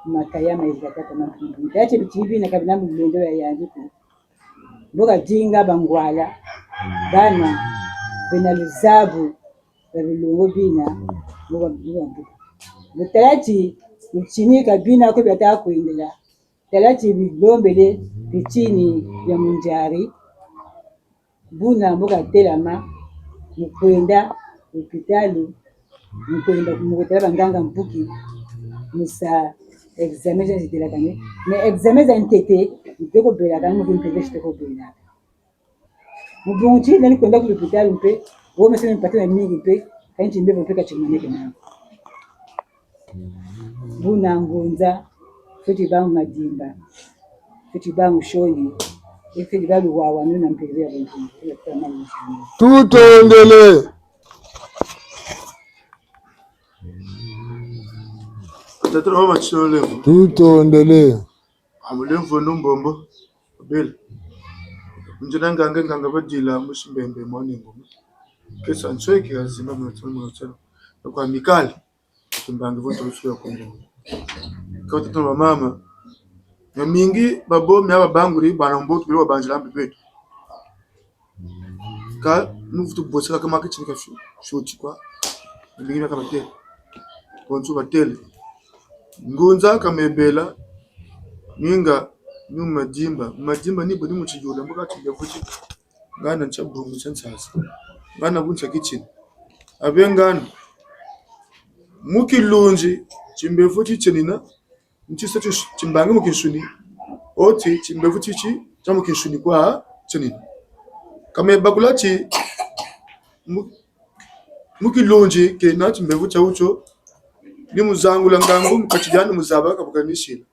makayama izakata mampungu tati bichibi na kabina mulendo ya yandiku boka jinga bangwala bana benaluzabu babulungu bina boka bibu mutati uchini kabina ko byata kuindela talati bilombele bichini ya munjari buna mboka telama mukwenda hospitali mukwenda kumukotela banganga mpuki musa examen zitela kane me examen za ntete mpeko bela kane mpeko shiteko bela mubunchi nali kwenda ku hospitali mpe wo meseme mpatana mingi mpe kanchi mbebo mpeka chimaneke na buna ngunza kuti ba madimba kuti ba mushoni kuti ba luwawa nuna mpeve ya bongo Tutondele. Tatro mama chole. Tutondele. Amulemvo numbombo. Bel. Njina nganga badila musimbembe moni ngoma. Kesa nsweki azima mutsono. Kwa mikali. Tumbanga voto uswe kongo. Kwa tatro mama. Na mingi babo myaba banguri bana mbotu biro banjira mbebetu. Ka nuvutu bosaka kama kichika shoti kwa. Mingi kama tele. Konsu batele. Ngunza kamebela ninga nyuma majimba ni budi muchijula mboka tubevuchi ngana nchabungu chansasa ngana buncha kitchen abengana mukilunji chimbevuchi chenina nchisacho chimbange mukishuni oti chimbevuchi chi chamukishuni kwa chenina kame bakulachi mukilunji ke na chimbevucha ucho ni muzangula ngangu mukachijana muzabaka bukanishira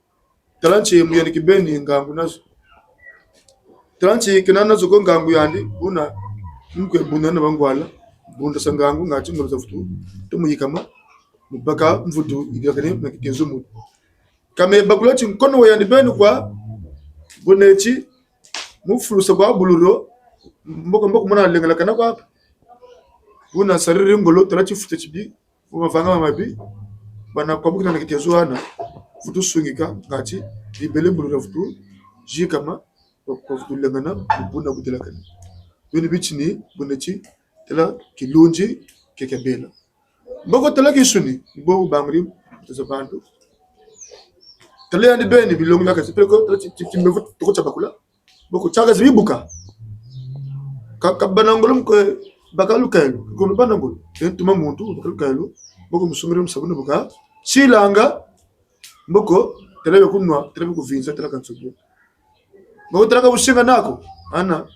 talanchi muyani kibeni ngangu nazo talanchi kinana zo ngangu yandi una mkwe bunana bangwala bunda sangangu ngati ngolo zafutu tumuyikama mubaka mvutu idakane nakitezo mu kame bakulati nkono wayandi benu kwa bonechi mufulusa kwa buluro mboko mwana lengala kana kwa buna sariri ngolo tarachi futa chibi mavanga mabi bana kwa bukina nakitezo ana futu sungika ngati ibele buluro futu jikama kwa futu lengana buna kutela kana buni bichini bonechi tela kilunji kekebela mboko tela kisuni bo bangri tsabantu tele yandi beni bilongi la kasi peko timbe to cha bakula boko chaga zibuka ka banangolo ko bakalu kailo ko banangolo entuma muntu bakalu kailo boko musungire musabuna buka silanga mboko tele kunwa tele kuvinza tele kansubu boko tele ka ushinga nako ana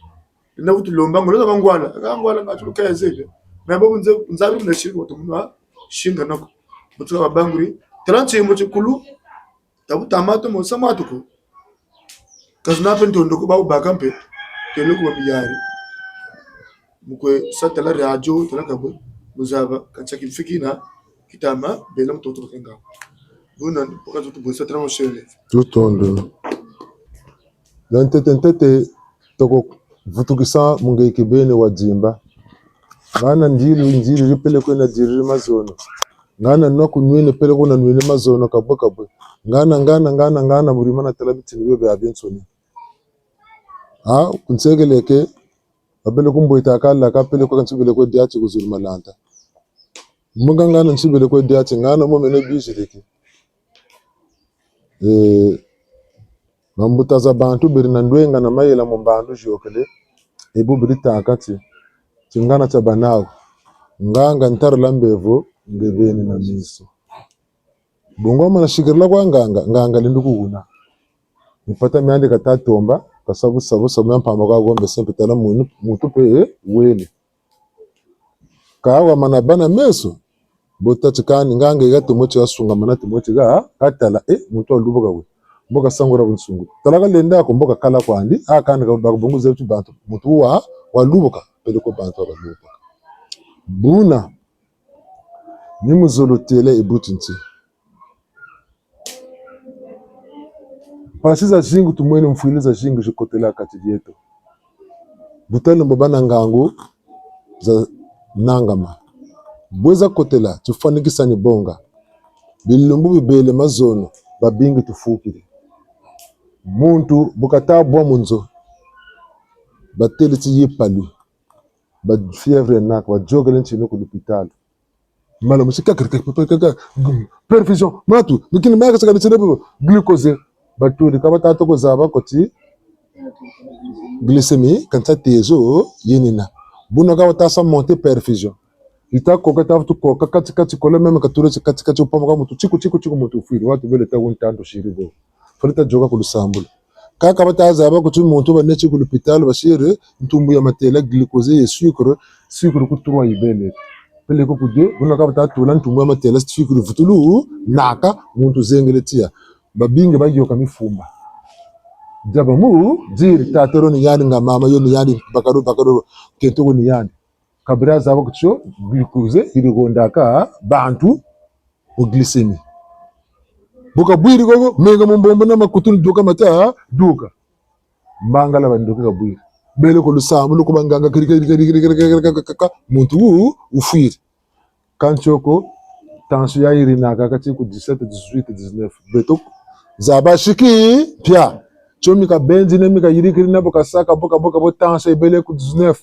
na vutu lomba ngolo na ngwala ngatu kayezebe mabo nzabi mnashirika watumwa shinga nako butu babanguri tele mo chikulu tabu tamato mo samatu ko kazna pentondo ko babu bakampe kelo ko biyari mukwe satala radio tala kabo muzaba kanchaki fikina kitama belam toto kenga buna pokazo to bosa tramo shele tutondo tete toko vutukisa munge kibene wajimba ngana njili ripele ko na jiri mazono ngana no kunwene pele ko na nwene mazono kabwe ngana muri mana talabiti niwe be abiensoni kunsegeleke abele kumboita kala ka pele ko kansubele ko diachi kuzulma lanta munga ngana nsubele ko diachi ngana mo mene bijireke mambuta za bantu birina ndwenga na mayela mo bantu jokele ebu brita akati chingana cha banao nganga ntara lambevo ngebeni na miso bungoma na shikirla kwa nganga lindukuuna nipata miandi katatomba kasabu sabu mpamba kwa gombe sempe tala mutu pe wele kawa manabana meso bota chikani nganga igato mochi asunga manati mochi ga katala mutu alubuka we mboka sangura bunsungu talaka lenda ko mboka kala kwandi akani ka babungu zetu bantu mutu wa walubuka pele ko bantu abalubuka buna ni muzolotele ibutinti pasiza jingu tumwene mfuiliza jingu jikotela kati dieto butale mbobana ngangu za nangama bweza kotela tufanikisa ni bonga bilumbu bibele mazono babingi tufukire muntu bukata bwa munzo bateli ti yipalu ba fièvre nak wa jogelen chino ku l'hôpital malo musika perfusion matu bikini maka saka bitene glucose baturi kabata to ko zaba koti glycémie kanta tezo yenina buna ka wata sa monter perfusion ita ko kata to ko kati ko le même ka ture kati upamba ka mutu chiku mutu firi watu bele ta wontando shiribo falita joga ku lusambula kaka bataza ko muntu banechi ku l'hôpital bashire ntumbu ya matela glucose et sucre ku trois ibele pele ko kude buna ka batatu lan ntumbu ya matela sucre futulu naka muntu zengeletia babinge bayoka mifumba jaba mu jiri tatero ni yani nga mama yo ni yani bakaro kento ni yani kabira zabo kucho glucose irigondaka bantu o glycémie buka bwiri gogo menga mumbombo na makutuni duka mata duka mangala banduka ka bwiri bele ko lusamu luko banganga kiri muntu ufiri kanchoko tension ya irina kaka ku 17 18 19 beto zaba shiki pia chomi ka benzi ne mika yirikiri na boka saka boka bo tension bele ku 19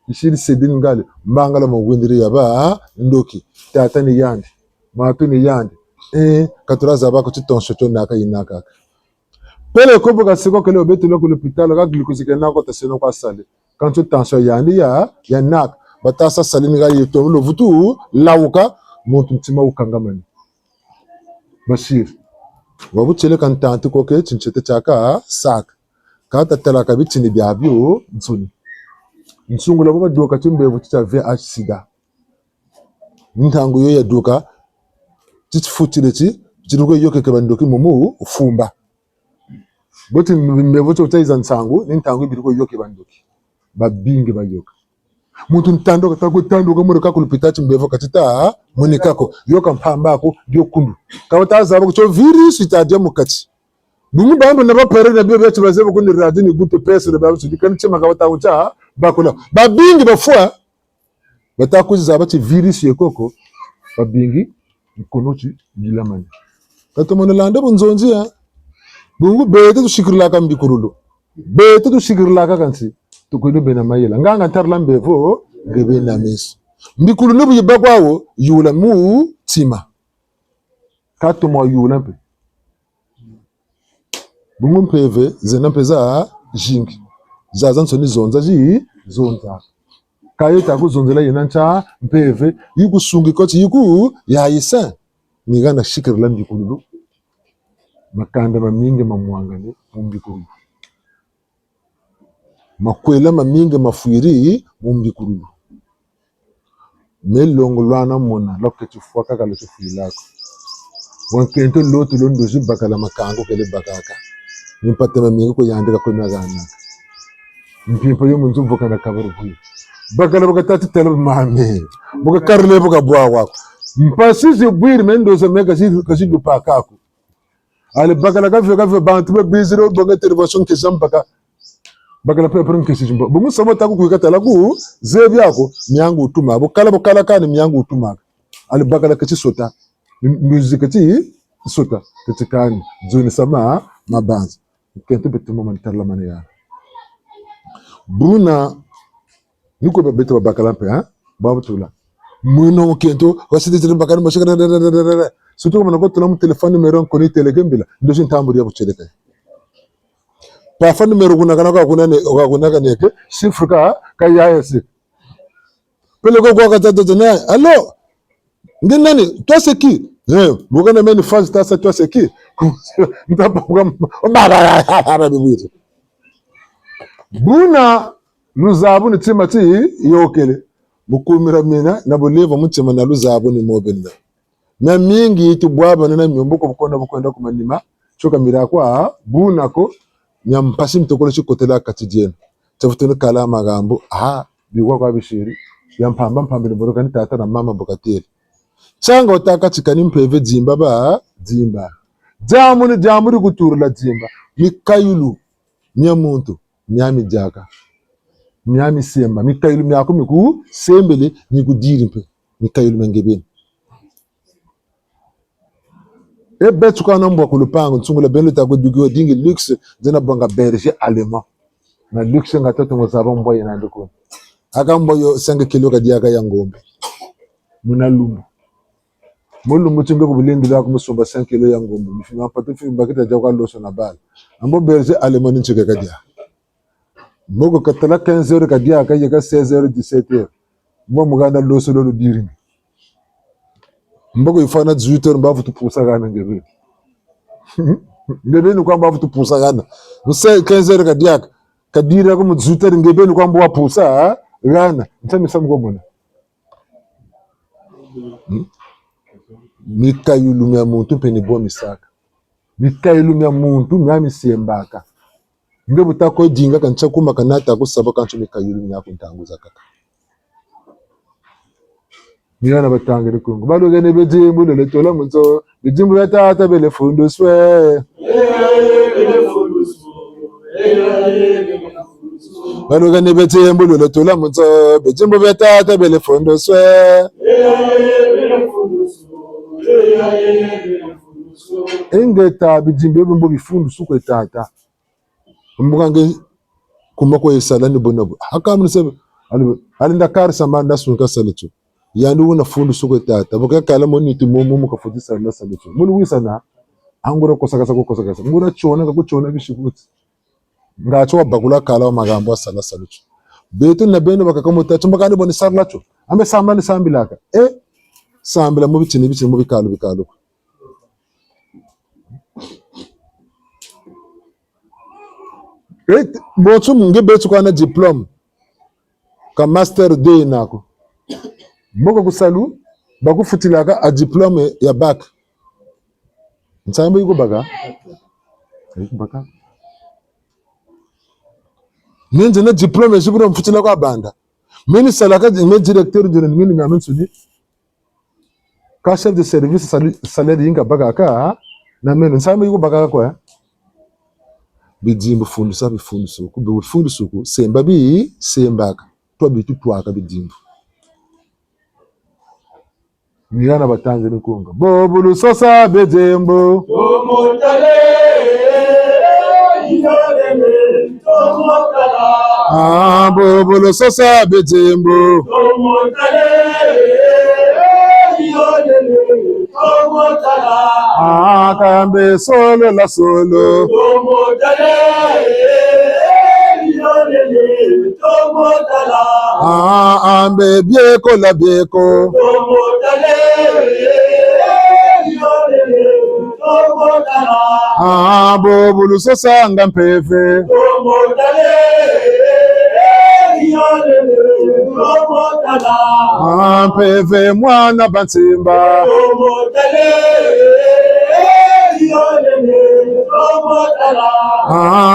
ishiri sedin ngale mangala mo windiri yaba ndoki tata ni yandi matu ni yandi katura zaba ko tension to naka inaka pele ko boka siko kele obeto lo ko l'hôpital ka glucose ke na ko teseno kwa sale quand tension yandi ya nak batasa salini ga yeto lo vutu lauka muntu ntima ukangamani bashir wabuchele kantanti koke chinchete chaka sak kata talaka bitini byabyo nsuni nsungula baba doka timbevu cha VIH sida ntango yo ya doka titfutile chi chirugo yoke kebandoki mumu ufumba boti mbevu cho taiza nsangu ntango birugo yoke bandoki babinge bayoka muntu ntando katako kamuri kako lupita chimbevo katita muni kako yoka mpambako dio kundu kawataza bako cho virus itadia mukati bungu bambo na bapere na byo byacu bazebo kundi radini gute pesa na babu sudikani chema kawata ucha bakola babingi bafwa batakuza abati virus yekoko babingi ikonochi yilamani katomona lande bunzonjia bungu bete tushikirla ka mbikurulo bete tushikirla ka kansi tukodo bena mayela nganga tarla mbevo ngebe na mes mbikulu nubu yibakwawo yula mu tima katomo yula mpe bungu mpeve zena mpeza jingi zaza nsoni zonza ji zonza kayeta kuzonzela yenancha mpeve yikusungi koti yiku ya isa nigana shikirla mbikulu makanda mamingi mamwangane mumbikulu makwela mamingi mafuiri mumbikulu melongo lwana mona lokati fuaka kala tufilako wankento lotu londoji bakala makango kele bakaka nimpate mamingi ko yandika ko nagana mpimpo yo munzu boka na kabaru bui bakala bakatati tele mame boka karle boka bwa wako mpasisi bwiri mendoza mega kasi dupakako ale bakala kafe bantu be biziro boga televation kesam bakala pepe nkesi jumbo bumu samo taku kuikatala ku zebi yako miyangu utuma bokala kani miyangu utuma ale bakala kachi sota music kachi sota kachi kani zuni sama mabanza kento betuma mantarla mania Bruna niko bebeto bakala pe ha babu tula muno kento wasiti tele bakala mashaka surtout comme on a got téléphone numéro koni telegembila ndo sintamburi ya bucheleka pa numéro kuna kaneke sifruka kayayesi pele ko kwa tata na allo ngenani toi c'est qui bugana meni phase tasa toi c'est qui ndapa kwa mara bibuite buna luzabu ni timati yokele bukumira mina na boleva mutima na luzabu ni mobenda na mingi tubwaba na myombo ko bukonda kumanima choka mirakwa bunako nyampasi mtokolo chikotela katijeno tafutene kala magambo biwa kwa bishiri yampamba mpambele boroka ni tata na mama bokateli changa otaka chikani mpeve dzimba jamuni kuturula dzimba mikayulu nyamuntu nyami jaka nyami semba mikayulu myako miku sembele nikudiri mpe mikayulu mengebeni betu kana mbwa kulupango nsungula beno tako dugiwa dingi luxe zena banga berger allemand na luxe ngatoto ngozaba mbwa yana ndiko aka mbwa yo 5 kilo kadiaka ya ngombe muna lumbu mulumbu chimbe kubulindi la kumusumba 5 kilo ya ngombe mfima patu fimba kita jaka loso na bala ambo berger allemand nchike kadia mboko katala 15 heures kadiaka yaka 16 heures 17 heures mbwa muganda loso lolo diri mboko ifana 18 heures mbavu tupusa gana ngebe ngebe ni kwamba mbavu tupusa gana mse 15 heures kadiaka kadira ko 18 heures ngebe ni kwamba wapusa gana ntami samgo mona mikayulu mya muntu peni bo misaka mikayulu mya muntu myami siembaka ngebe tako jinga kancha kuma kanata ko saba kancho mikayulu mya kuntanguza kaka Miyana batangire kungu balugene bejimbu le tola munzo bejimbu ya tata bele fundo swe balugene bejimbu le tola munzo bejimbu ya tata bele fundo swe engeta bijimbu bimbo bifundu suko tata mbukange kumako yesalani bonobo akamu sebe alinda karisa manda sunka saletu yandu na fundu suko tata boka kala moni tumumu ka futi sala saletu mun wisana angura kosakasa ngura chona ka kuchona bishikuti ngacho bagula kala magambo sala saletu betu na beno baka kamuta chumbakani boni sarlacho ambe samani sambilaka sambila mu bitini mu bikalu botu munge betu kana diploma ka master 2 nako mboko kusalu bakufutilaka a diplome ya bac nsambo yiko baka nenze na diplome zibura mfutila kwa banda Mini salaka me directeur de mini ngamen sudi. Ka chef de service salaire yinga bagaka na meno nsama yuko bagaka kwa. Bidimbu fundu sabi fundu suku be fundu suku semba bi sembaka to bitu twaka bidimbu. Niyana batanze nikunga bobulu sosa bedembo Tomotale yodele tomotala bobulu sosa bedembo tomotale yodele tomotala kambe solo la solo tomotale yodele tomotala ambe bieko la bieko tomotale yodele tomotala bobulu sosa ngampeve tomotale yodele tomotala mpeve mwana bansimba tomotale yodele tomotala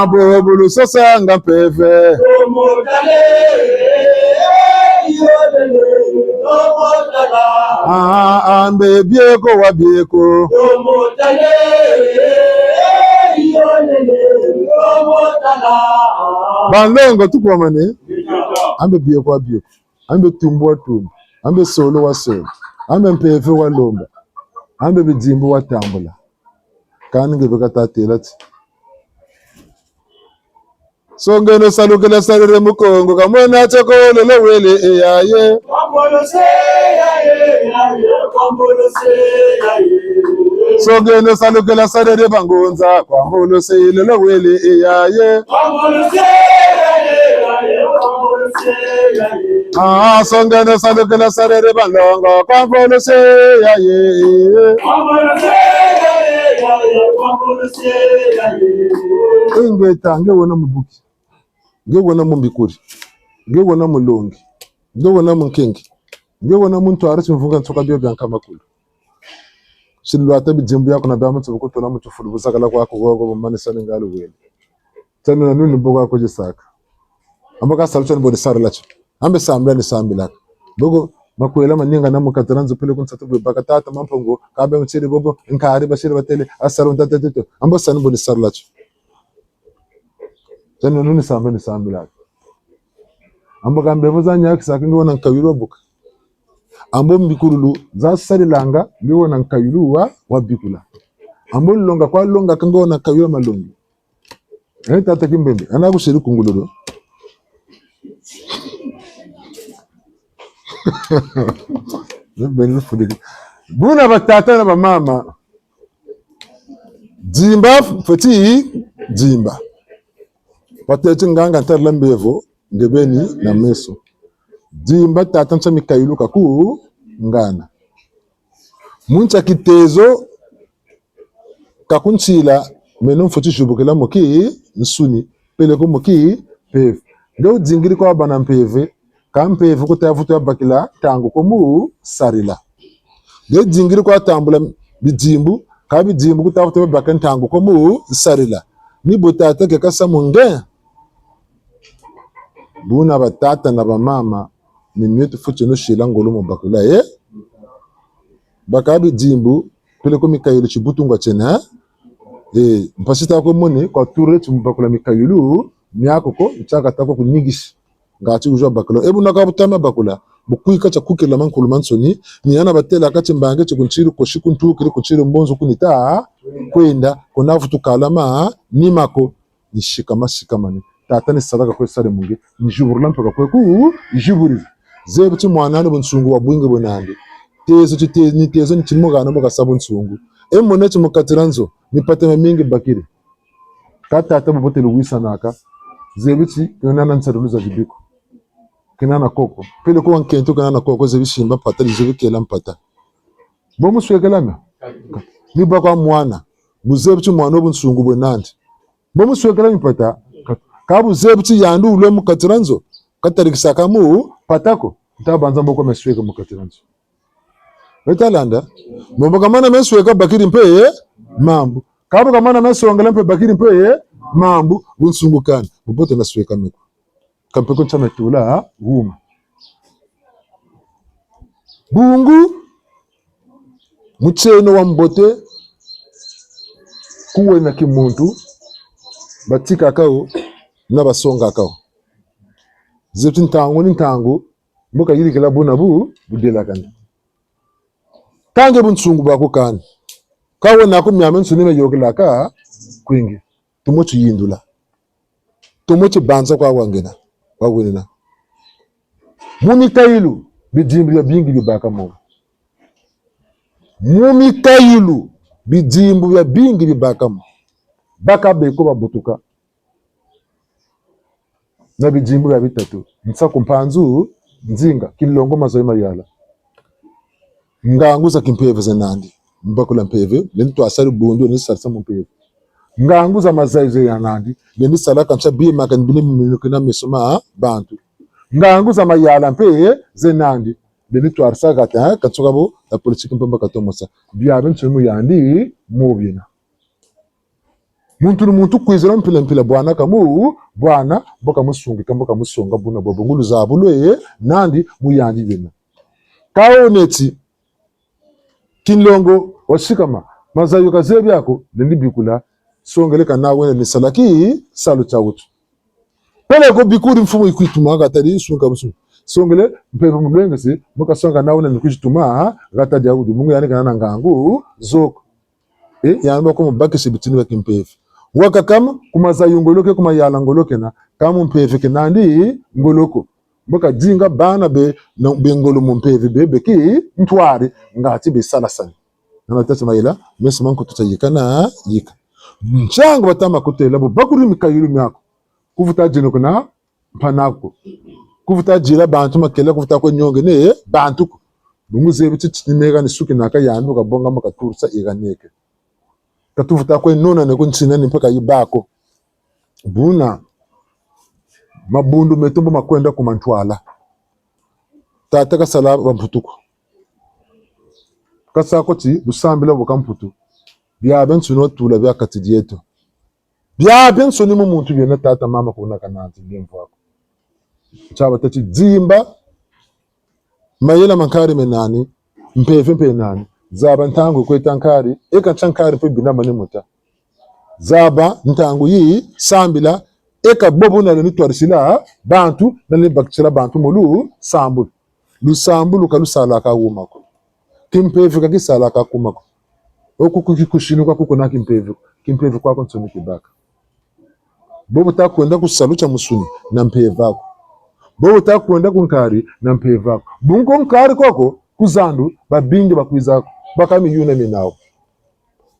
bobulu sosa ngampeve tomotale yodele tomotala ambe bieko wa bieko tomotale yodele tomotala banlongo tukwamane ambe bieko wa bieko ambe tumbu wa tumbu ambe solo wa solo ambe mpeve wa lomba ambe bidimbu wa tambula kani ngebe katatelati songeno salukela salere mukongo kamwena chokolo lewele eyaye songeno salukela salere bangonza kwambolo seile lewele eyaye songeno salukela salere banlongo kwambolo seyaye ingeta ngewona mubuki ngewona mumbikuri ngewona mulongi ngewona munkengi ngewona muntu arisi mvuga ntoka byo byanka makulu silwata bijimbu yako na damu tsubuko na mutufulu busakala kwako gogo manisa ngalo wele tano na nuni mboga ko jisaka amaka sabcho ni bodisara lacho ambe sambla ni sambila bogo makwela maninga na mukataranzo pele kunsatu bakatata mampongo kabe mchiri bobo nkari bashiri batele asaru ntateteto ambo sanu bodisara lacho tano nuni sambla ni sambila ambo kambe bozanya kisaka ngona nkawiro buka ambo mbikurulu za sarilanga ngona nkawiro wa bikula ambo longa kwa longa kangona kawiro malongi tata kimbembe anakushiri kunguluro buna batata na bamama jimba fati jimba patete nganga ntarla mbevo ngebeni na meso jimba tata ncha mikailu kaku ngana muncha kitezo kakunchila meno mfoti jubukela moki nsuni pele ko moki peve ndo jingiri kwa bana mpeve kampeve ko tafuta bakila tangu ko mu sarila ndo jingiri kwa tambula bijimbu ka bijimbu ko tafuta bakan tangu ko mu sarila ni botata ke kasa munge buna batata na bamama ni mietu futi no shila ngolo mo bakula baka bijimbu pele ko mikayelo chibutu ngwa chena mpasita ko mone ko ture chumbakula mikayulu miako ko chaka tako kunigisi ngati ujwa bakula ebuna ka butama bakula bukuika cha kukela mankulu mansoni ni yana batela kati mbange chikunchiru ko shikuntu kiri kunchiru mbonzo kunita kwenda konavutu kalama nimako nishikama shikamani tata ni sadaka ko sare mungi nijubura mpaka ko ku juburi zebuti mwanani bunsungu wa bwinge bonande tezo ni chimoga na boka sabun sungu emone chimukatiranzo nipate mingi bakiri kata hata bote luwisa naka zebichi kenana nsaruluza bibiko kenana koko pele ko wankento kenana koko zebishimba pata lizebikela mpata bomu swekelama ni bakwa mwana buzebichi mwana obunsungu bonandi bomu swekelama mpata kabu zebichi yandu ulo mukatiranzo katarikisaka mu patako tabanza mboko mesweka mukatiranzo betalanda momba kamana mesweka bakiri mpe mambu kabu kamana meswangala mpe bakiri mpe mambu bunsungukana bupote mesweka meko kampeko nchametula huma bungu mucheno wa mbote kuwe na kimuntu batika kao na basonga kao zetu ntango ni ntango mboka yiri kala buna budela kan kange bunsungu bako kan kawo na ko myamen sunime yogla ka kwingi tumochi yindula tumochi banza kwa wangena kwa wenena mumi kailu bijimbi ya bingi bibaka mo mumi kailu bijimbu ya bingi bibaka mo baka beko babutuka na bijimbu ya bitatu nsa kumpanzu nzinga kilongo mazoima yala nganguza kimpeve zenandi mbakula mpeve lento asari bundu ni sarsa mpeve nganguza mazaize ya nandi leni salaka ncha bima kan bini minukina mesoma bantu nganguza mayala mpe zenandi leni twarsa gata katsogabo la politique mpamba katomosa bia ben chemu yandi mobina muntu kwizera mpila bwana kamu bwana boka musungi kamboka musonga buna bobungulu zabulwe nandi muyandi bina kaoneti kinlongo washikama mazayo kazebi yako lendi bikula songele kanawe ni salaki salu chawutu pele ko bikuri mfumo ikwituma gatari sunga musu songele mpero mblengesi muka songa nawe ni kwituma gatadi yaudi mungu yani kana ngangu zoko yani ko mubakisi bitini bakimpefu waka kama kumazayo ngoloke kuma yala ngoloke na kama mpefu kenandi ngoloko muka jinga bana be na bengolo mumpefu bebe ki ntwari ngati be salasani na tata maila mesi manko tutayikana yika mchango batama kutela bo bakuri mikayiru myako kuvuta jino kuna panako kuvuta jira bantu makela kuvuta ko nyonge ne bantu bumuze biti nimega ni suki naka yandu kabonga makatursa iganeke katuvuta ko nona ne kunchina ni mpaka yibako buna mabundu metumbo makwenda kumantwala tata kasala bamputuko kasako ti busambila bukamputu bia bensuno tula bia katidieto bia bensoni mu muntu bia na tata mama kuna kanati bemvo ako chaba tati dzimba mayela mankari menani mpe nani zaba ntangu ko tankari eka chankari pe bina mani muta zaba ntangu yi sambila eka bobo na ni twarisila bantu na ni bakchira bantu mulu sambul lu sambulu kalu sala ka wumako kimpevu kakisala ka kumako oku kukikushinu kwa kuko na kimpevu kwa kontsoni kibaka bobo ta kwenda kusalucha musuni na mpevako bobo ta kwenda kunkari na mpevako bunko nkari koko kuzandu babingi bakwizako bakami yuna minawo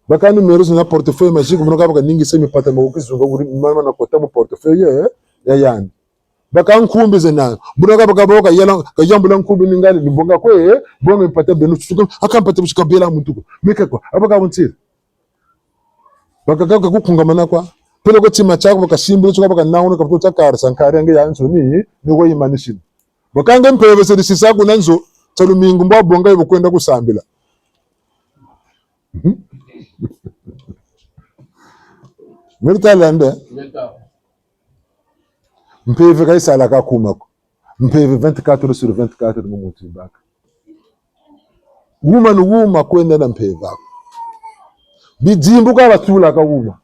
bakani meruzo na portefeuille magique munoka baka ningi semi pata mo kizunga guri mama na kota mo portefeuille ya yani baka nkumbi zena munoka baka boka yala ka yambula nkumbi ningali libonga kwe bonga mpata benu tsuka akampata bushika bela mutuko meka kwa abaka buntsira baka kaka kukungamana kwa pele ko tima chako baka shimbulu tsuka baka nawo ka puta kar sankari ange ya nsoni ni wo yimanishini baka nge mpeve se disisa kunanzo tsalumingu mbo bonga yokwenda kusambila Merita lande mpeve kaisa la kakumako mpeve 24 sur 24 mu mutu baka wuma no wuma kwenda na mpeve bako bijimbu ka batula ka wuma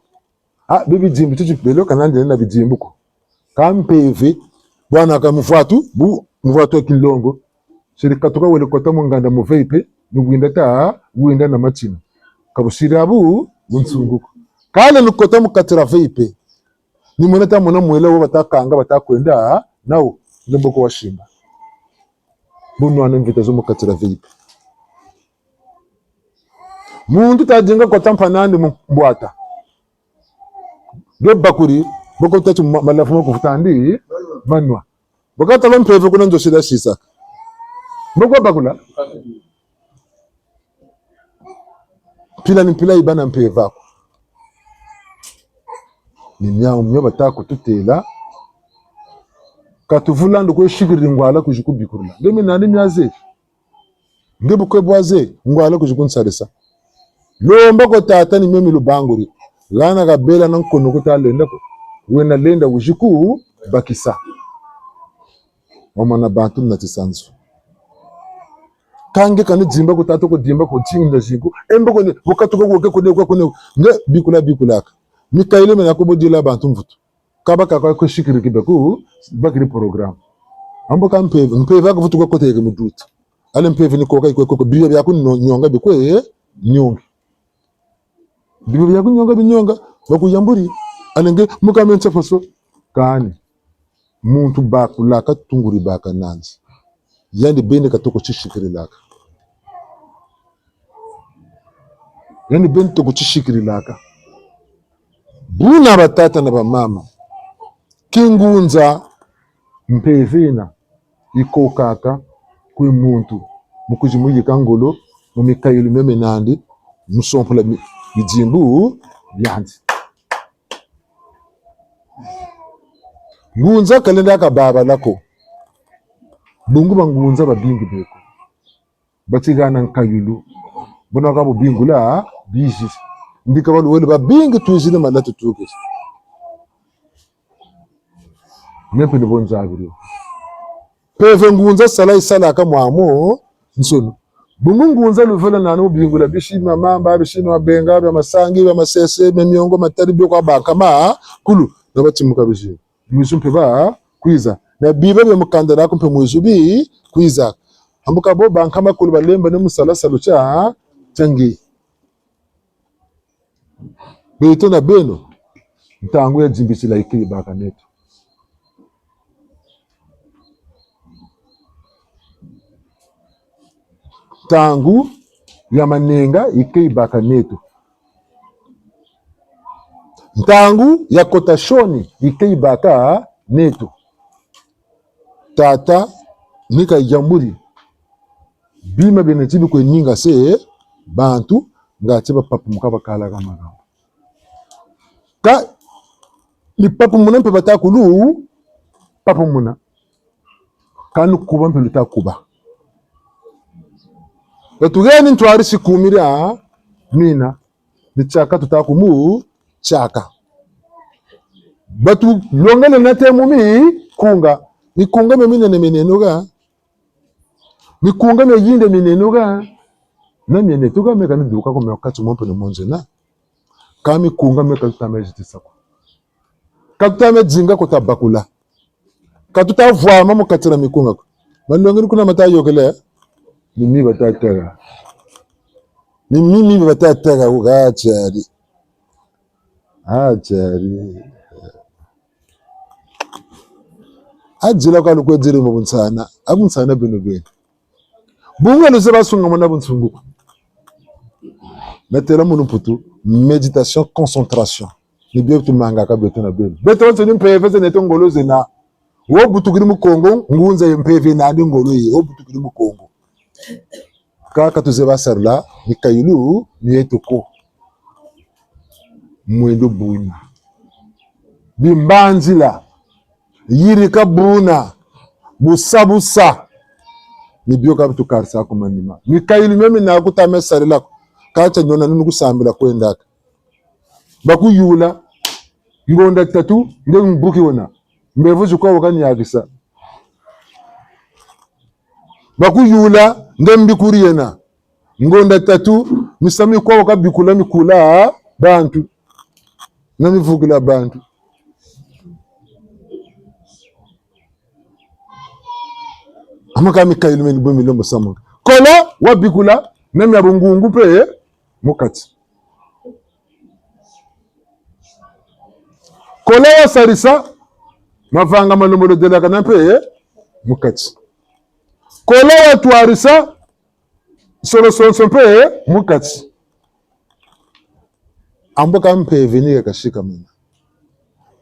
bijimbu tujipelo kanande na bijimbu ko kampeve bwana kamufatu mufatu kilongo shirika toka wele kota munganda mu veipe nugwinda ta winda na machina kabushirabu bunsunguko kana nukota mukatira veipe ni moneta mona mwele wo batakanga batakwenda nawo ngemboko washimba bunu ana invitazo mukatira veipe mundu tajinga kota mpanandi mbwata gebakuri boko tatu malafu kufutandi manwa bokata lompeve kuna ndo shida shisa boko bakula pila ni pila ibana mpeva ni nyao myo batako tutela katuvulando ko shigiri ngwala kujikubikurula ngemi nani myaze ngebukwe bwaze ngwala kujikunsalesa lomba ko tata ni memi lubanguri lana kabela nan kono kutalenda ko wena lenda wujiku bakisa wamana bantu na tisanzu kange kane jimba ko tato ko dimba ko tinda jiku emba ko ne wakati ko ne bikula Mikaile mena ko bodila bantu mvutu kaba ko shikiri kibeku bakiri program ambo kan mpe va ko vutu ko tege muduta ale mpe ni ko ko biya bya ko nyonga be ko nyonga biya bya ko nyonga be nyonga baku yamburi alenge mukamenza faso kani muntu bakulaka tunguri baka nanzi yandi bende katoko chishikiri laka yandi bende toko chishikiri laka buna batata na bamama kingunza mpevina ikokaka kwe muntu mukujimuyi kangolo mumikayilu memenandi musompula mijimbu yandi ngunza kalenda ka baba lako bungu bangunza babingi beko batigana nkayulu bona ka bingula biji ndika balu wele babingi tuzine malatu tukes nepe bonza abiro peve ngunza sala ka mwamo nsono bungu ngunza luvela nanu bingula bishima mamba bishima benga bamasangi bamasese memyongo matari byo kwa bakama kulu nabatimuka bishima mwisumpe ba kwiza na biba bya mukandara kumpe mwizubi kwiza ambuka bo bankama kulu balemba ne musala salucha changi beto na beno ntangu ya jimbisila ikiri baka neto tangu ya manenga ikiri baka neto ntangu ya kotashoni ikei baka neto tata nika yamburi bima benetibi kwe ninga se bantu ngati ba papu mukaba kala kama ka ni papu muna mpe batakulu papu muna kanu kuba mpe lutakuba batugeni ntwari sikumira mina nichaka tutakumu chaka batu longele na temumi kunga ni kunga memine ne menenoga ni kunga me yinde menenoga na mene tuga meka ni duka ko mekati mompe no monjena kami kunga meka tutamejiti sako katutame jinga ko tabakula katuta vwama mukatira mikunga malongeni kuna matayo kele ni mi batatera ni mimi batatera ugachari ajari ajila kwa lukwe jiri mbunsana abunsana bino bino bunga luze basunga mona bunsungu metela munu putu méditation concentration ni byo tumanga ka beto na bino beto nse ni mpeve ne tongolo zena wo butukiri mu Kongo ngunza mpeve na ndi ngolo yi wo butukiri mu Kongo kaka tuze basarla ni kayilu ni etoko mwendo buna bimbanzila yirika buna busabusa ni byoka tukarsa kumanima mikaili meme na kutame sarila kacha nyona nunu kusambila kwenda bakuyula ngonda tatu nge mbuki wona mbevuzu kwa wakani yakisa bakuyula nge mbikuri yena ngonda tatu misami kwa wakabikula mikula bantu nami vugila bantu amaka mikaili meni bomi lombo samunga kola wabikula nami abungungu pe mukati kola wasarisa mavanga malomolo delaka na pe mukati kola watwarisa solo sonso pe mukati amboka mpeveni ya kashika mena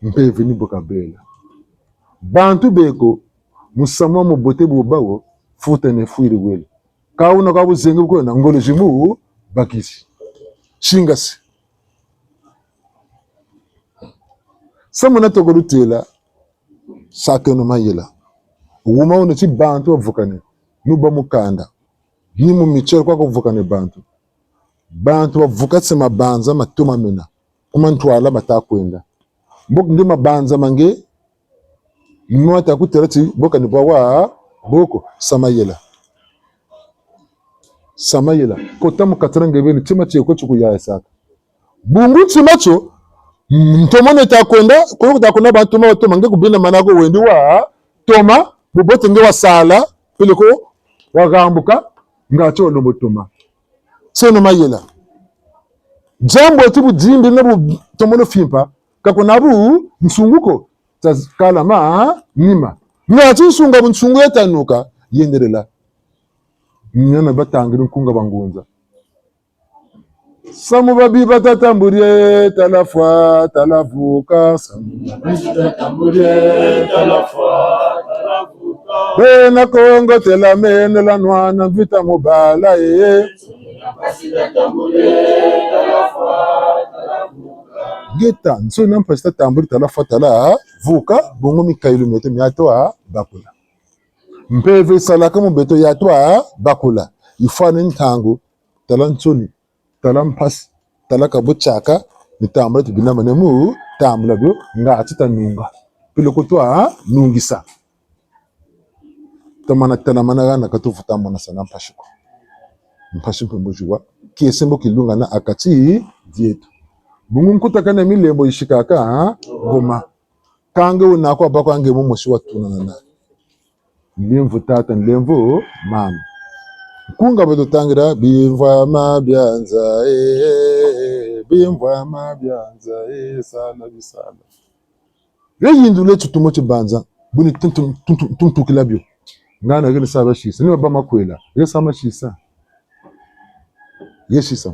mpeveni boka bela bantu beko musamwa mubote bubawo futa ne fuiri wele kauna kabu zengi ko na ngolo jimu bakisi shingasi samuna togolutela sakeno mayela wuma ono ti bantu avukane nuba mukanda ni mu michel kwa kuvukane bantu wavukatse mabanza matuma mena kuma ntwala matakwenda mbok ndi mabanza mange mwata kuterati boka ni bwa boko samayela samayela kotamu katrange beni tima cheko chuku ya saka bungu timacho ntomone takwenda ko takwenda bantu ma to mange kubina manako wendi wa toma bubote nge wasala piliko wagambuka ngacho no botoma seno mayela jambo tibu jimbi nabu tomono fimpa kakona bu msunguko kala ma nima ngacho sunga msungu yatanuka yenderela nyana batangira kunga bangunza samu babi batatamburie talafwa talavuka samu Tamburie talafwa talavuka. bena kongo telamene la nwana vita mobala Tamburie talafwa talavuka. geta nso nampasita tamburi talafwa talavuka bongo mikailu mete miatwa bakula mpeve salaka mubeto yatwa bakula ifane ntangu talantsoni talampas talaka buchaka nitambula tibina manemu tambula byo nga atita nunga piloko twa nungisa tamana talamana gana katufuta mona sana mpashiko mpashiko mbojwa kiesembo kilunga na akati dietu bungu nkutaka na milembo ishikaka goma kange unako abako ange mumoshi watuna na Lemvu tata lemvu mama kunga beto tangira bimva mabyanza bimva mabyanza sala bisala yindule tutumo chibanza buni tuntukila byo ngana gele saba shisa ni baba makwela yesama shisa yeshisa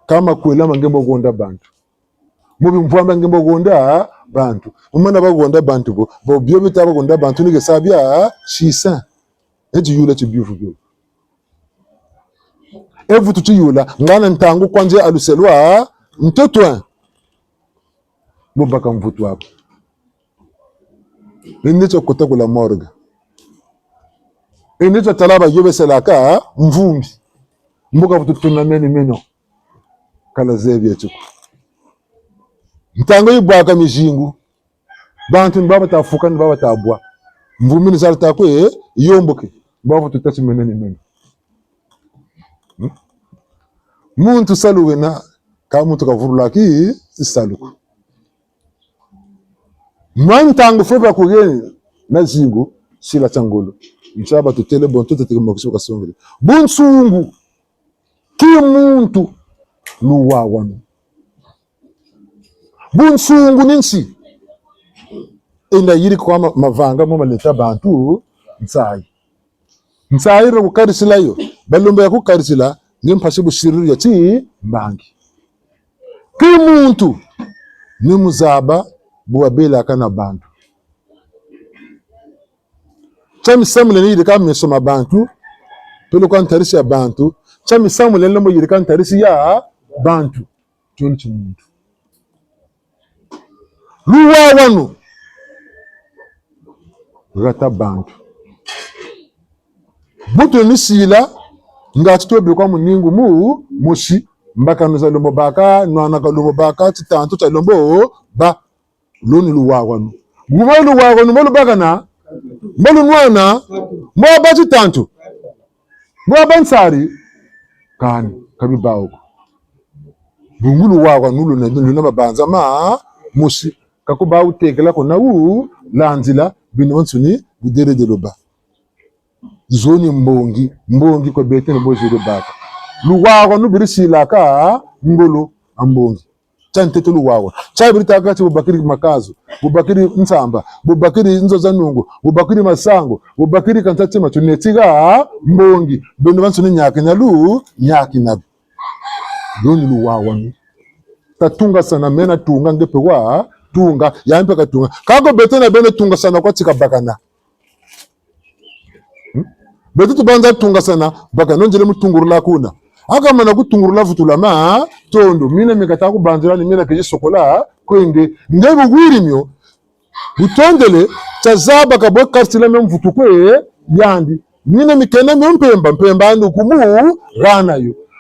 kama kwela mangembo gonda bantu mubi mvamba ngembo gonda bantu umana bagonda bantu bo byo bitaba gonda bantu nige sabya shisa eji yula chibivu byo evu tuti yula ngana ntangu kwanje aluselwa mtotwa mubaka mvutu wako indicho kutakula morga indicho talaba yobe selaka mvumbi mbuka bututuna meno kala zebi echuko ntango ibwaka mijingu bantu mbaba tafuka mbaba tabwa mvumini zalta kwe yomboke mbaba tutati meno muntu saluwena ka muntu kavurula ki isaluko mwantango feba kugeni na zingu sila changolo nchaba tutele bonto teteke mokisho kasongere bunsungu ki muntu luwawano bunsungu ninsi enda yiri kwa mavanga mo maleta bantu nsai ro kukarisila yo balombe ya kukarisila ngempashe bushiriri ya chi mbangi ki muntu ni muzaba buwabela kana bantu chami samule ni yiri ka mesoma bantu pelo kwa ntarisi ya bantu chami samule nlembo yiri ka ntarisi ya bantu choni chimuntu luwa wanu gata bantu buto ni sila nga tutobe kwa muningu mu moshi mbaka nuza lombo baka nwana ka lombo baka titanto cha lombo ba loni luwa wanu guma luwa wanu molu baka na molu nwana mo ba titanto mo bansari kan kabi bawo bungulu wa wanu lona babanza ma moshi kakuba utekela kona u lanzila binonsuni budere de loba zoni mbongi ko bete no bojere baka luwago no birisi laka ngolo ambongi chante to luwago chabiri takati bubakiri makazo bubakiri nsamba bubakiri nzoza nungu bubakiri masango bubakiri kantati matunetiga mbongi bendo bansuni nyaki nyalu nyaki na doni luwago ni tatunga sana mena tunga ngepe wa tunga yampe katunga kako bete na bene tunga sana kwa tika bakana betu tubanza tunga sana baka nonjele mutungurula kuna aka mana kutungurula futula ma tondo mina mikata ku banjira ni mina keje sokola kwenge ngebe gwirimyo butondele chazaba ka bokartila mem futukwe yandi mina mikena mpemba ando kumu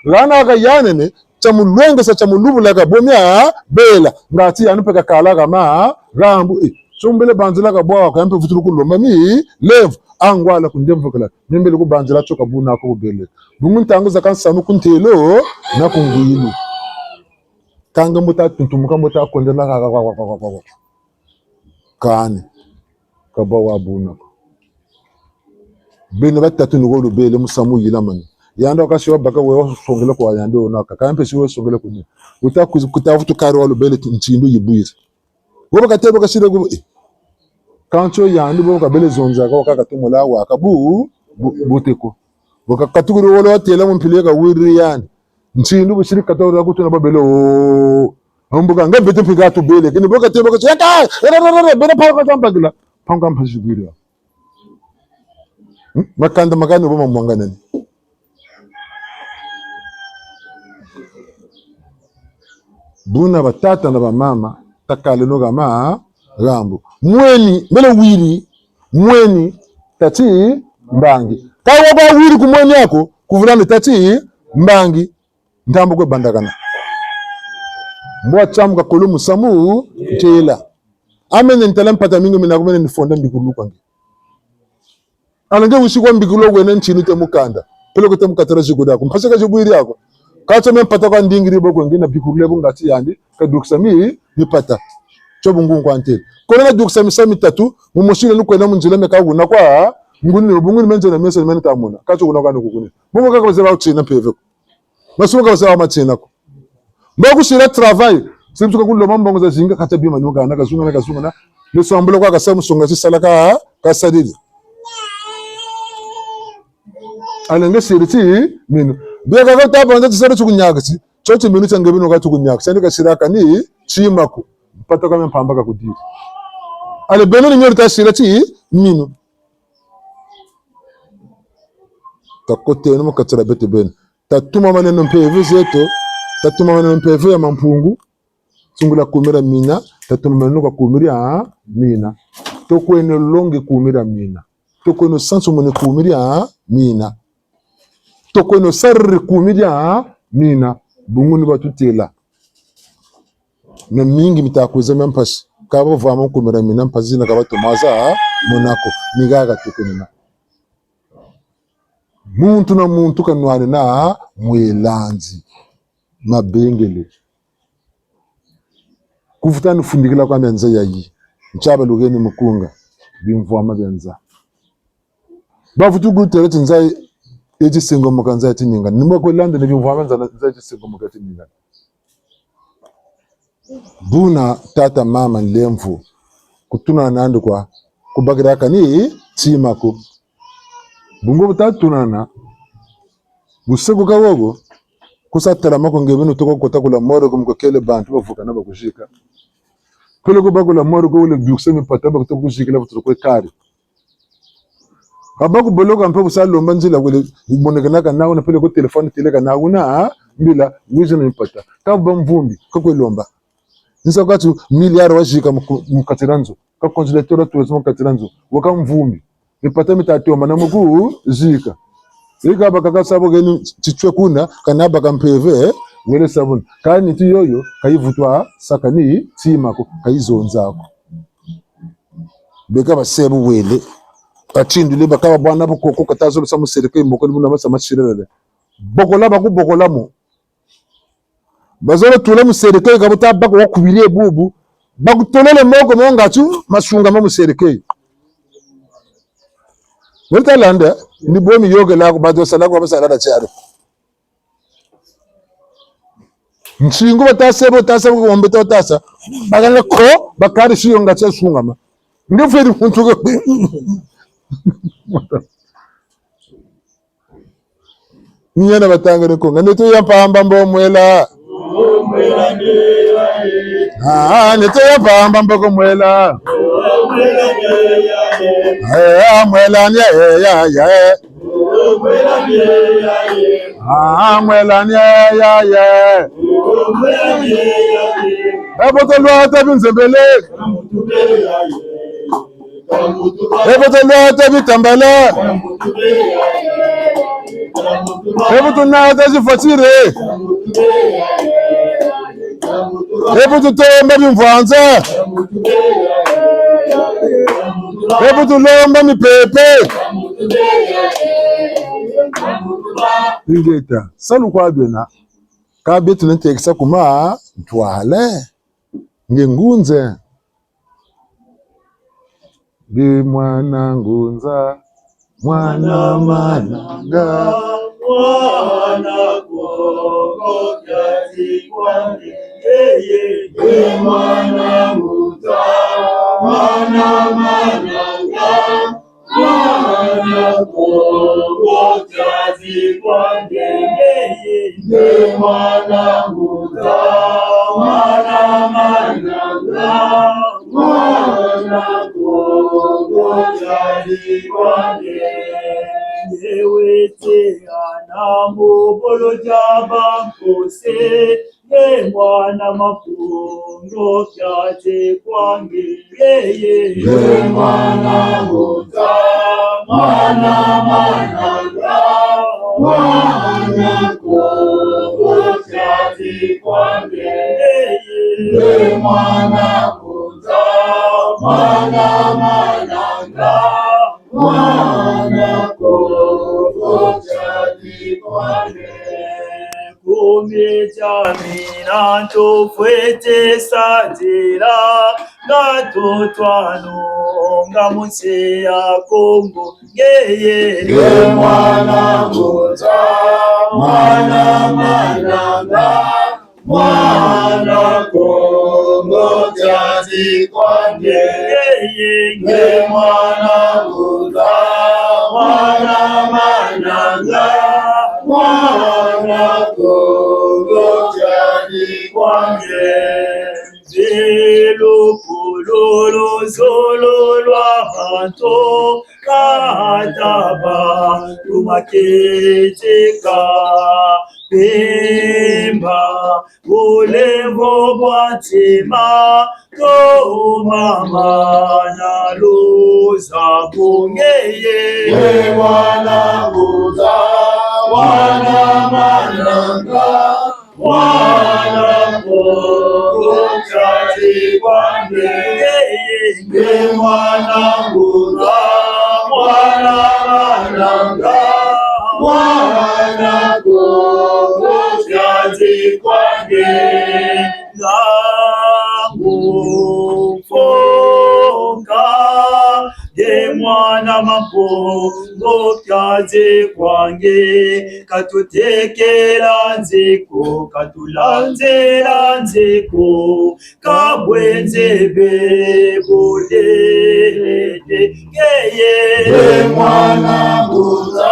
rana ga yanene chamulwenga sa chamulubula ka bomya bela ngati anu peka kala ga ma rambu Sombele banzela ka bwa ka mpe futuru kulomba mi lev angwala kundemvo kala nembele ku banzela choka buna ko bele bungun tangu zakan sanu kuntelo na kunguyilu kanga muta tuntumuka muta kondela ka kane ka bawa buna bene batatu ngolo bele musamu yilamani yanda ka baka we songela ko yando na ka mpe siwe songela kunye uta kutafutu karo walo bele ntindu yibuisa woba katebo ka shira go kancho yandi bo ka bele zonza ka ka tumola wa ka buteko boka katukuru wolo atela mumpile ka wiri yani ntindu bushiri katora kutuna babele o ambuka ngabete pika to bele kini boka tebo ka yaka bele pa ka tambagila panga mpashigwira makanda makani bo mamwanga nani buna batata na bamama takale no gama rambo mweni mbele wiri mweni tati mbangi kawa ba wiri kumweni yako kuvulana tati mbangi ntambo kwe bandagana mbwa chamu ka kolumu samu tela amene ntala mpata mingo mina kumene nifonda mbikulu kwangi alange ushikwa mbikulu wene nchini te mukanda pele kote mukatara jikoda kumpaseka jibwiri yako kacho mpata kwa ndingiri boko ngina bikulu lebo ngati yandi kaduksami bipata chobungu kwante kona duksami sami tatu mumoshile lukwena munjile meka una kwa nguni ubungu menje na mesa mena tamuna kacho kuna kana kukuni bongo kaka bazela utsina peve masuka bazela matsina ko mboku shira travail simsuka kulo mambongo za zinga kata bima nyoka na kazunga na lesambula kwa kasamu songa sisalaka kasadidi alenge siriti minu bega ka tabanga tsara tsukunyakasi chochi minu tsangebino ka tsukunyakasi ndika shiraka ni chimako pata kama mpamba ka kudiri ale beno ni nyorita sirati minu kakote no makatsara bete ben tatuma maneno mpeve zeto tatuma maneno mpeve ya mampungu tsungula kumira mina tatuma maneno ka kumira mina tokwene longe kumira mina tokwene sanso mone kumira mina tokwene sarri kumira mina bunguni batutela na mingi mitakuza mempasi kabo vama kumira mina mpazi na kabato maza monako nigaga tokwene muntu na muntu kanwane na mwelanzi mabengele kufutani fundikila kwa menza yayi nchaba lugeni mukunga bimvwa mabenza bafutu gutere tinzai eji singo mukanza tininga nimba ko landa ne bimvwa mabenza na eji singo mukati ninga buna tata mama lemvu kutuna nandu kwa kubagira kani timako bungo butatunana busego kawogo kusatara mako ngebino toko kota kula moro kumkokele bantu bavuka na bakushika pele ko bagula moro ko le biuksemi pataba ko kushika la butoko kari abaku bologa mpe busalo manzila wele bonekana kana na pele ko telefone teleka na una mbila wizina impata ka bamvumbi ko kwelomba nisa kwatu miliari washika mukatiranzo ka consulateur tourisme mukatiranzo waka mvumbi ipata mitatu mana muku zika ika bakaka sabo geni chichwe kuna kanaba kampeve wele sabuni kani tiyoyo kayivutwa sakani timako kayizonzako beka basebu wele atindule bakaba bwana bukoko katazo samu sereke moko libuna basama shirele bokola baku bokolamo bazolo tule mu sereke kabuta bako wakubire bubu bakutolele moko mongachu masunga mu sereke Welta landa ni bomi yoga la ko bajo sala ko basala da charo nchingo batase ko ombe to tasa bagala ko bakari shiyo ngacha sungama ndiferi muntu ko nyana batangere ko ngane to yapamba mbomwela neto yapamba mboko mwela mwela nye ya mwela nye ya eboto lwata binzembele eboto lwata bitambala eboto nata zifatire eboto tomba bimvanza Hebu tulomba mipepe. Ingeta. Salu kwa bena. Kabe tunatekisa kuma ntwale. Ngengunze. Bi mwana ngunza. Mwana mananga. Mwana koko kazi kwani. Mwana ngunza. Mwana mananga. Mwana koko kazi kwani. Mwana ngunza. Mwana mananga. Mwana koko kazi kwani. Yewete anamubolo jaba kose. Ye mwana mafungo kyaje kwange. Ye mwana muta. Mwana mananga. Mwana koko kyaje kwange. Ye mwana muta. Mwana mananga. Mwana koko kyaje kwange. Kumejamina tofwete sajira gato twano ngamuse ya Kongo ngeye mwana muza mwana mananga mwana Kongo jazi kwange ngeye mwana muza mwana mananga mwana Kongo jadi kwange zelo pololo zolo lwa hanto kataba tumaketeka pemba ulembo bwatima to mama na luza bungeye wana buza wana mananga wana Kongo jazi kwange wana buza wana mananga wana Kongo jazi kwange ngangu fonga ye mwana mapongo kaze kwange katutekera nzeko katulanzera nzeko kabwenze bebodede ye mwana buza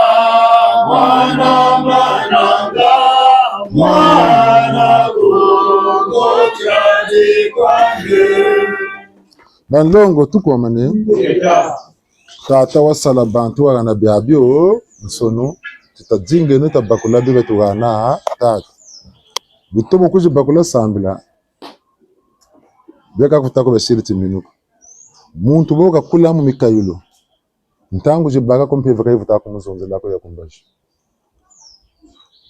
mwana mananga mwana Kongo kaze kwange. Banlongo tukwamane tata wasala bantu wana biabio nsono tutadzinge no tabakula bibe tuwana tata butomo kuji bakula sambila beka kutako besiriti minuko muntu boka kula mu mikayulo ntangu jibaka kompeva kai vutako muzonze lako ya kumbashi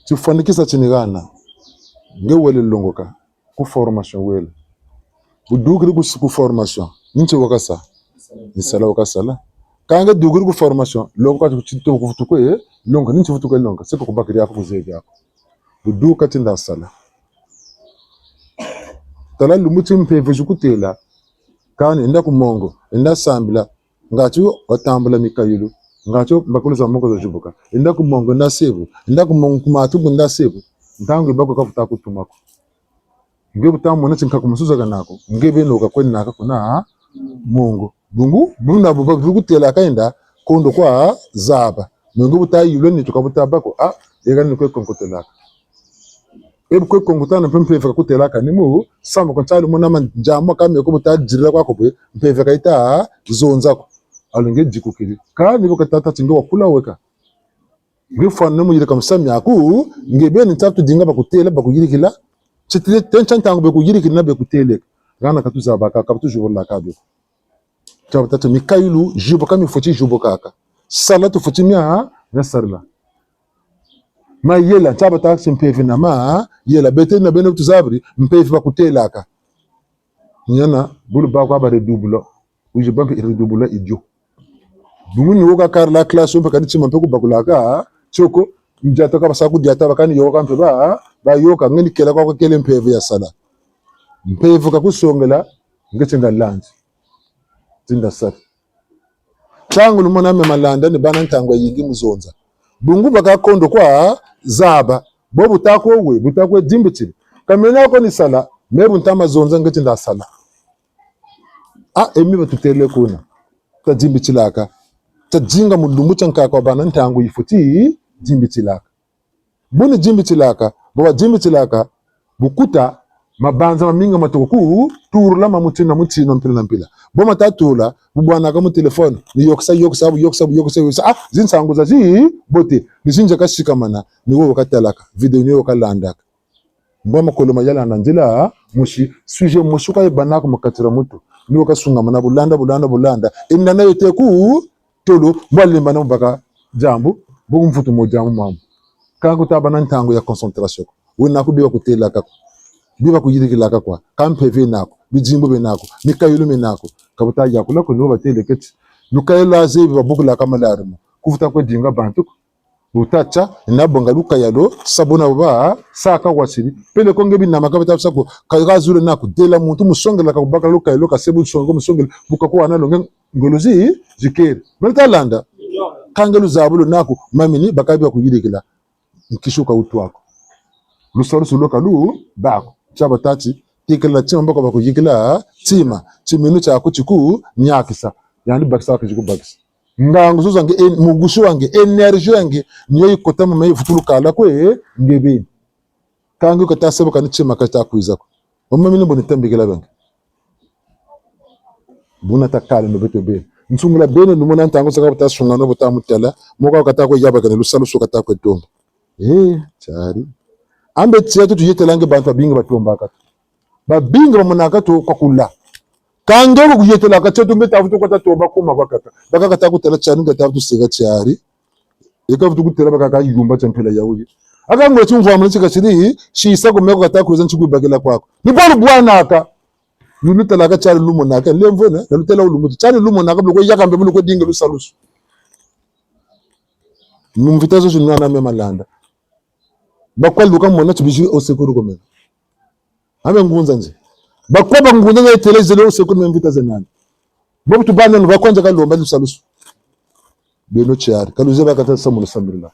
tufanikisa chinigana ngewele longoka ku formation wele budugri ku formation ninche wakasa nisala wakasala kanga dugri ku formation longo ka chito ku futuko longo ninche futuko longo seko ku bakiri yako kuzezi yako buduka tinda sala tala lumuti mpeve jukutela kani enda ku mongo enda sambila ngacho watambula mikayulu ngacho bakuluza mongo za jubuka enda ku mongo na sebu enda ku mongo kumatu bunda sebu ntangu bako ka futa kutumako ngebe tamu nati nkakumusuza kanako ngebe noka kwenna kuna Mungu bungu bunda bukutela kaenda kondo kwa zaba mungu butayi ni tukabutabako yegani kwe konkotelaka ebu kwe konkotana mpempe kutelaka nimu sama kontali mona manjamo kamye ko butajirira kwako bwe mpeve kaita zonzako alenge jikukiri kandi bukatata tingo wakula weka ngifana mu yirika musami aku ngebe ni tatu dinga bakutela bakuyirikila chitile tencha ntango bekuyirikila bekutele gana katuza baka kaptu jubola kabyo tabata mikailu jubo kami foti jubo kaka salatu foti mia nasarla ma yela tabata simpevi na ma yela bete na bene tuzabri mpevi bakutelaka nyana bulu ba kwa ba redubulo uji banki redubulo idio bungu ni woka kar la classe mpe kadi chima mpe kubakulaka choko njata ka basaku diata bakani yoka mpe ba yoka ngeni kela kwa kele mpeve ya sala mpeve ka kusongela ngetenga lanzi tinda sat tangu lumona me malanda ni bana ntangwa yigi muzonza bungu bakakondo kwa zaba bo butakwe dimbitili kamenya ko ni sala mebu ntama zonza ngetinda sala emi batutele kuna ta dimbitilaka ta jinga mulumbu chanka kwa bana ntangu ifuti dimbitilaka buni dimbitilaka bo dimbitilaka bukuta mabanza maminga matoku turula mamutina mutino mpila bo matatula bubwana ka mu telefone ni yoksa zinsangu za zi bote nisinja kashikamana ni wo katalaka video ni wo kalandaka mbo makolo majala nanjila mushi suje mushuka ibanako makatira mutu ni wo kasungamana bulanda inna na yote ku tolo mbalimba na baka jambu bo mfutu mo jambu mamu kangu tabana ntango ya concentration wona ku biwa kutelaka biba kuyirikilaka kwa kampeve nako bijimbo benako mikayulu menako kabuta yakula ko no bateleketi lukayela zebi babukula kamalarimo kufuta ko dinga bantu utacha nabonga lukayalo sabona baba saka wasiri pele ko ngebi na makabata sako kagazure nako dela muntu musongela ka kubaka lukayalo ka sebu songo musongela bukako analonge ngolozi zikere metalanda kangelu zabulo nako mamini bakabi kuyirikila nkishuka utwako lusaro suloka lu bako chaba tati tikela chima mbako bakuyikila tima chiminu cha kuchiku nyakisa yani bakisa kuchiku bakisa ngangu zuzange mugushu wange energy wange niyo ikotama mai futulu kala kwe ngebe kangu kataseba kanichima kata kuizako omamini bonitambikela bange buna takale no betobe nsungula bene numona ntango saka batasunga no botamutela moka kata ko yaba kana lusalo sukata ko tomba chari ambe tia tu yitelange bantu binga batomba kata babinga bamonaka to kokula kange ko yitela kata to mbeta futu kata to bakoma bakaka kata kutela chanu kata tu sega chari eka futu kutela bakaka yumba champela yawe aka ngo chumva amunchika chiri shisa ko meko kata kuza nchiku bagela kwako ni bolu bwana aka lunutela ka chari lumo naka lemvona nalutela ulumu chari lumo naka blo ko yakambe blo ko dinga lusalusu numvitazo shinwana mema landa bakwa luka mona tubiji osekuru komena ame ngunza nje bakwa bangunza na telezele osekuru memvita zenani bobu tubana no bakonja kalomba lusalusu beno chiari kaluze bakata samulo sambirila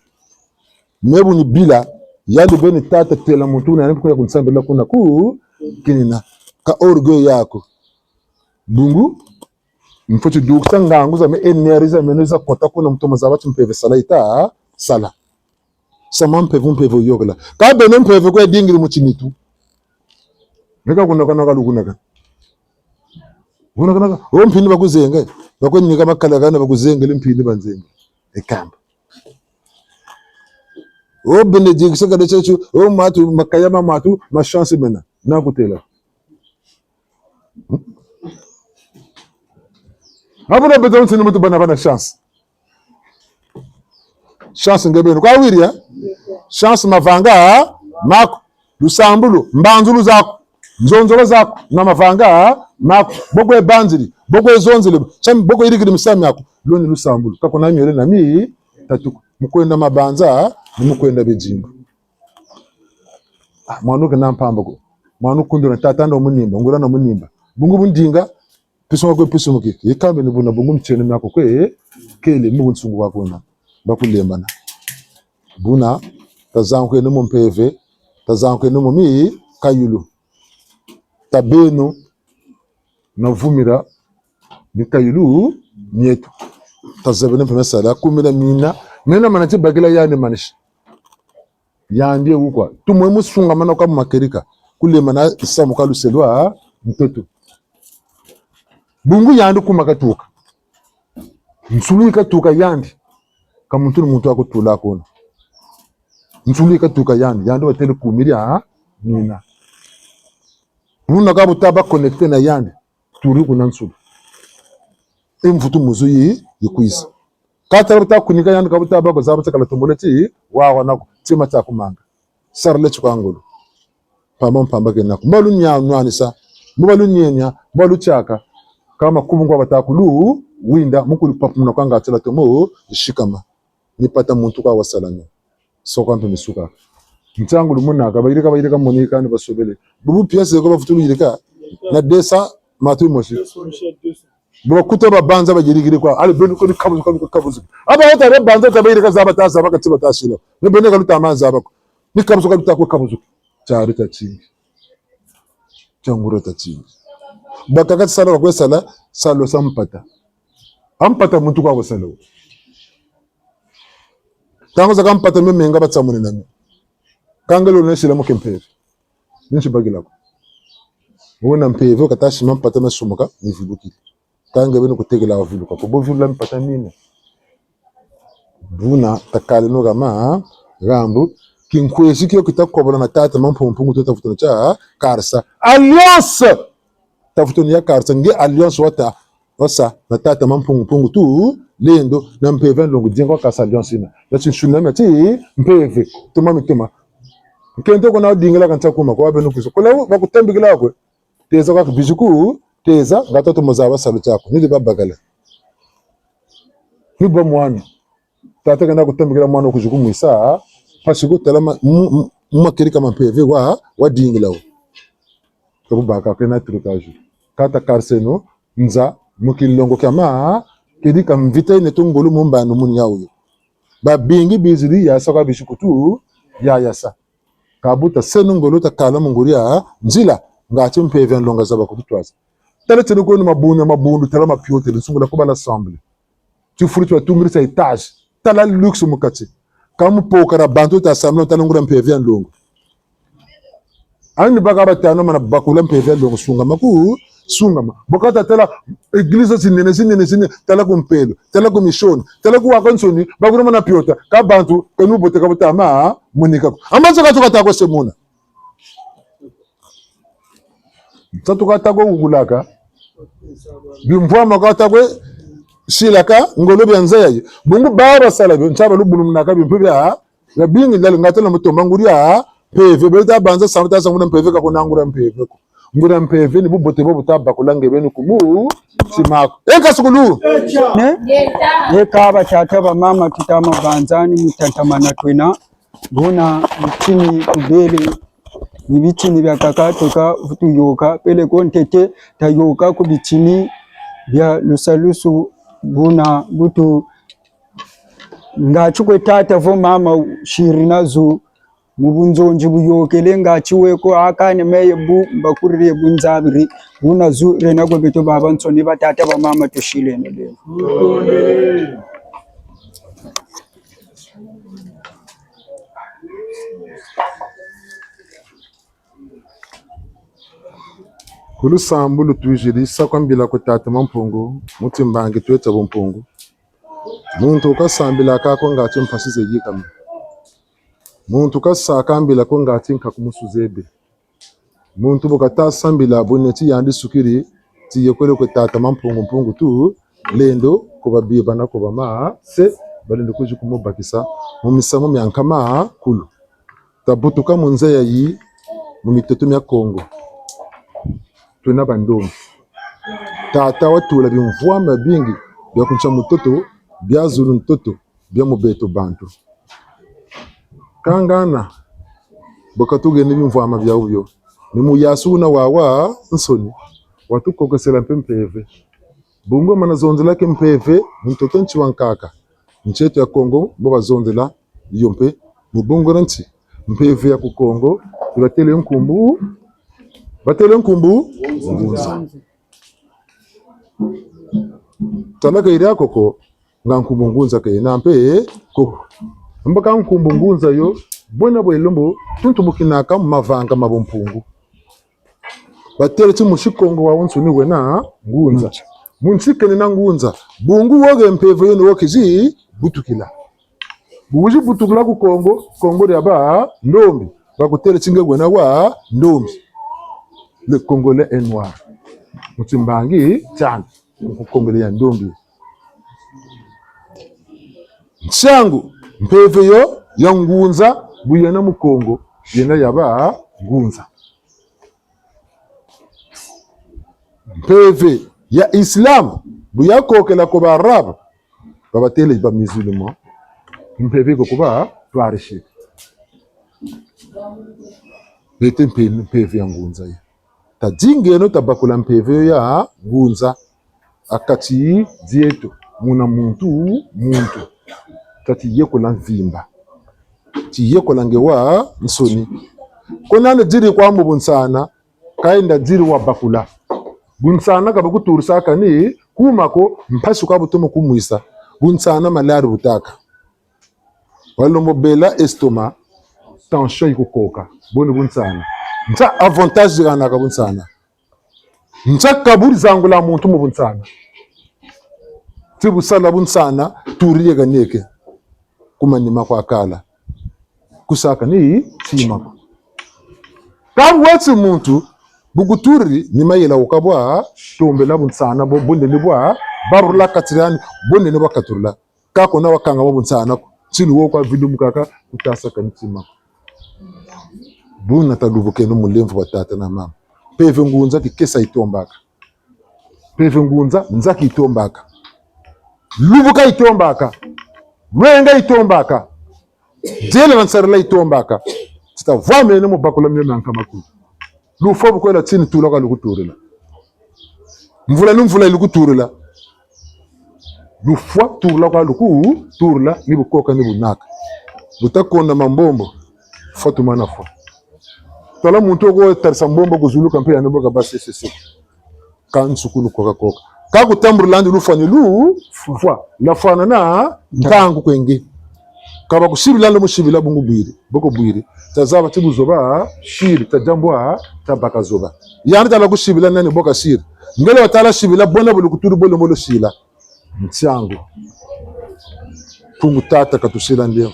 mebu ni bila yali beni tata tela muntu na nikuya kunsambirila kuna ku kinina ka orgo yako bungu mfoti dukta nganguza me energiza meneza kota kuna mtoma zabatu mpeve salaita sala sama mpeve yogla ka bene mpeve kwa dingiri muchinitu nika kunaka lukunaka kunaka o mpini bakuzenga bakwenika makalakana bakuzenga limpini banzenga ekamba o benediction kada chechu o matu makayama matu ma chance mena na kutela abuna beton sinu mutu bana chance ngebe kwa wiria chance mavanga mako lusambulu mbanzulu zako nzonzolo zako na mavanga mako boko ebanzili boko ezonzile chami boko irikili misami yako loni lusambulu kako na myele na mi tatuko mukwenda mabanza mukwenda bejimba mwanuke nampamba ko mwanuku ndo tatanda omunimba ngura na munimba bungu bundinga pisonga ko pisomuke yekambe nibuna bungu mchene nako kwe kele mu nsungu wako na bakulembana buna tazanku eno mpeve tazanku eno mi kayulu tabeno navumira nikayulu mietu tazabene mpeme sala kumira mina manati bagila yani manish yandie ukwa tumwe musunga mana kwa makerika kulemana isamu kaluselwa mtoto bungu yandi kumakatuka nsulu ikatuka yandi kamuntu muntu akutula kona nsulu ikatuka yandi watele kumiria nina buna kabutaba connecte na yandi turi kuna nsulu emfutu muzuyi yikuisa katarata kunika yandi kabutaba bazaba takala tomboleti wawa nako tima ta kumanga sarle chukangolo pamba ke nako malu nya nwanisa malu nyenya malu chaka kama kumungu batakulu winda mukulu papumuna kwanga atela tomo shikama nipata muntu kwa wasalanya soko mpe misuka mtangu lumuna kabayirika monika ni basobele bubu pièce ko bafutulu yirika na desa matu moshi bo kutoba banza bagirigiri kwa ali benu ko kabuzu aba hota re banza tabayirika zabata zabaka tibata shilo ne bene ka lutamanza abako ni kabuzu ka lutako kabuzu chari tachingi changuro tachingi bakakati sala kwa sala salo sampata ampata muntu kwa wasalo tango zaka mpata memenga batsamune nami kangelo neshila mo kempere ninshi bagilako wona mpeve katashi mampata masumuka nivibuki kanga beno kutegela waviluka ko bovula mpata mine buna takale no gama gambu kinkwezi kiyo kitakobola na tata mampompungu totafutana cha karsa alliance tafutani ya karsa nge alliance wata osa na tata mampungu tu lendo na mpeve longo dingo kasa alliance ina yati tsunami ti mpeve tuma mituma kento kona dingela kanta kuma kwa beno kuso kola bakutambikila kwe teza kwa bijuku teza ngatoto mozawa salu chako nili babagala ni bomwana tata kana kutambikila mwana kujuku mwisa pasiko talama makirika mpeve wa dingela ko baka kana trucage kata karseno nza mukilongo kama kedi kam vite ne tongolo mumba no mun yawo ba bingi bizili ya saka bishukutu ya yasa kabuta senungolo ta kala munguria nzila ngati mpeve longa zaba kututwaza tele tele ko mabundu tala mapiote lusungula ko bala ensemble tu fruit wa tungri sa etage tala luxe mukati kamu pokara bantu ta samlo talungura mpeve longo ani baka batano mana bakula mpeve longo sungama bokata tela eglise sinene tela kumpelo tela kumishoni tela kuwakansoni bakuna mana piota ka bantu kanu bote ka botama monika ambaza ka tukata ko semuna tatukata ko ugulaka bimvwa makata ko silaka ngolo byanza yayi bungu baba sala byo ntaba lubulu munaka bimpebya ya bingi ndalo ngatela mutomba nguria peve beta banza samta samuna mpeve ka konangura mpeve ko ngura mpeve ni bubote bo butaba kulange benu kumu simako ekasukulu ne kaba chataba mama kitama banzani mutantamana twena bona mutini kubele nibitini bya kakatoka vutuyoka pele kontete tayoka ku bitini bya lusalusu bona butu ngachukwe tata vo mama shirinazo mubunzonji buyokele ngachiweko akane meye bu bakurire bunzabiri bunazu rena go beto baba nsoni batata ba mama toshilene le kulu sambulu tujiri sakwambila ko tata mampungu mutimbange tweta bompungu muntu kasambila kako ngati mpasize yikama muntu kasakambila ko ngati nkakumusuzebe muntu bokata sambila boneti yandi sukiri tiyekole ko tata mampungu tu lendo ko babiba na ko bama se balendo kuji kumubakisa mumisamo myankama kulu tabutuka munze yayi mumitoto mya Kongo tuna bandomi tata watula bimvwa mabingi bya kuncha mutoto bya zulu ntoto bya mubeto bantu kangana bokatugene bimvwa mabya ubyo ni muyasuna wawa nsoni watukokesela mpempeve bungo manazonzela ke mpeve mtoto nchi wankaka ncheto ya Kongo bo bazonzela yompe mubungo nti mpeve ya ku Kongo batele nkumbu ngunza talaka ira koko ngankumbu ngunza ke nampe koko mbaka nkumbu ngunza yo bona bwelombo tuntubukinaka mavanga mabompungu batele ti mushikongo wa onsuni wena ngunza munsikene na ngunza bungu woge mpeve yo wokizi butukila buji butukila ku Kongo ya ba ndombi bakutele cinge wena wa ndombi le Congolais est noir mutimbangi cyane ku Congolais ya ndombi ncyangu mpeve yo ya ngunza buyena mu Kongo yena yaba ngunza mpeve ya Islam buya kokela ko ba Arab baba tele ba musulman mpeve ko ba twarishi bete mpeve ya ngunza ya tajingeno tabakula mpeve ya ngunza akati dieto muna muntu tati yekola nvimba ti yekola ngewa nsoni konane diri kwa mu bunsana kaenda diri wa bakula bunsana kaba kuturisa kani kumako mpasu ka butomo kumwisa bunsana malari butaka walombo bela estoma tension ikukoka boni bunsana nta avantage gana ka bunsana nta kaburi zangula muntu mu bunsana tibu sala bunsana turiye ganeke kumanima kwa kala kusaka ni sima kabu wati muntu buguturi ni mayela ukabwa tombela bunsana bonde ni bwa barula katirani bonde ni bakaturla kako na wakanga bunsana sinu wo kwa vidu mukaka utasa kanisima buna tadubuke no mulemvu batata na mama peve ngunza kikesa itombaka peve ngunza nzaki itombaka lubuka itombaka Rwenga itombaka jele vansarela itombaka sita vame ne mubakula mena nkamaku lufo bukwela tsini tulaka lukuturela mvula ilukuturela lufwa turla kwa luku turla ni bukoka ni bunaka butakonda mambombo fatumana fo tala muntu ko tarsa mbombo kuzuluka mpe anoboka basi sese kan sukulu koka kaku tamburlandi lufani lu fwa la fana na ntangu kwenge kaba kushibila lo mushibila bungu bwiri boko bwiri tazaba tibuzoba shiri tajambwa tabaka zoba yani tala kushibila nani boka shiri ngele watala shibila bona bulukuturu bolo molo shila mtsangu kumutata katushila ndio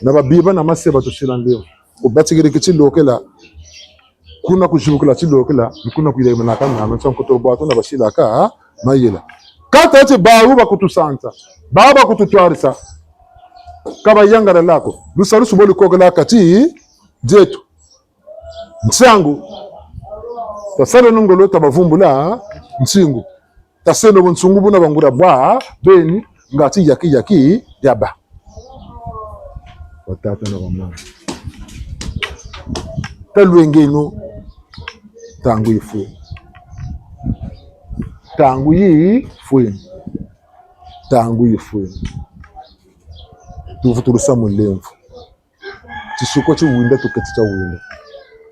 na babiba na maseba tushila ndio ubatigire kichilokela kuna kushibukula chilokela kuna kuyile na kana mtsangu kutobato na bashila ka mayela kata ati bawu bakutusanta baba kututwarisa kaba yangara lako lusarusu boli kogela kati jetu nsangu tasale nongolo tabavumbula nsingu taseno bunsungu buna bangura bwa beni ngati yaki yaba watata na mama talwengeno tangu ifu tangu yi fweni tuvuturusa mulemvu tisuko chiwinda tuketicha winda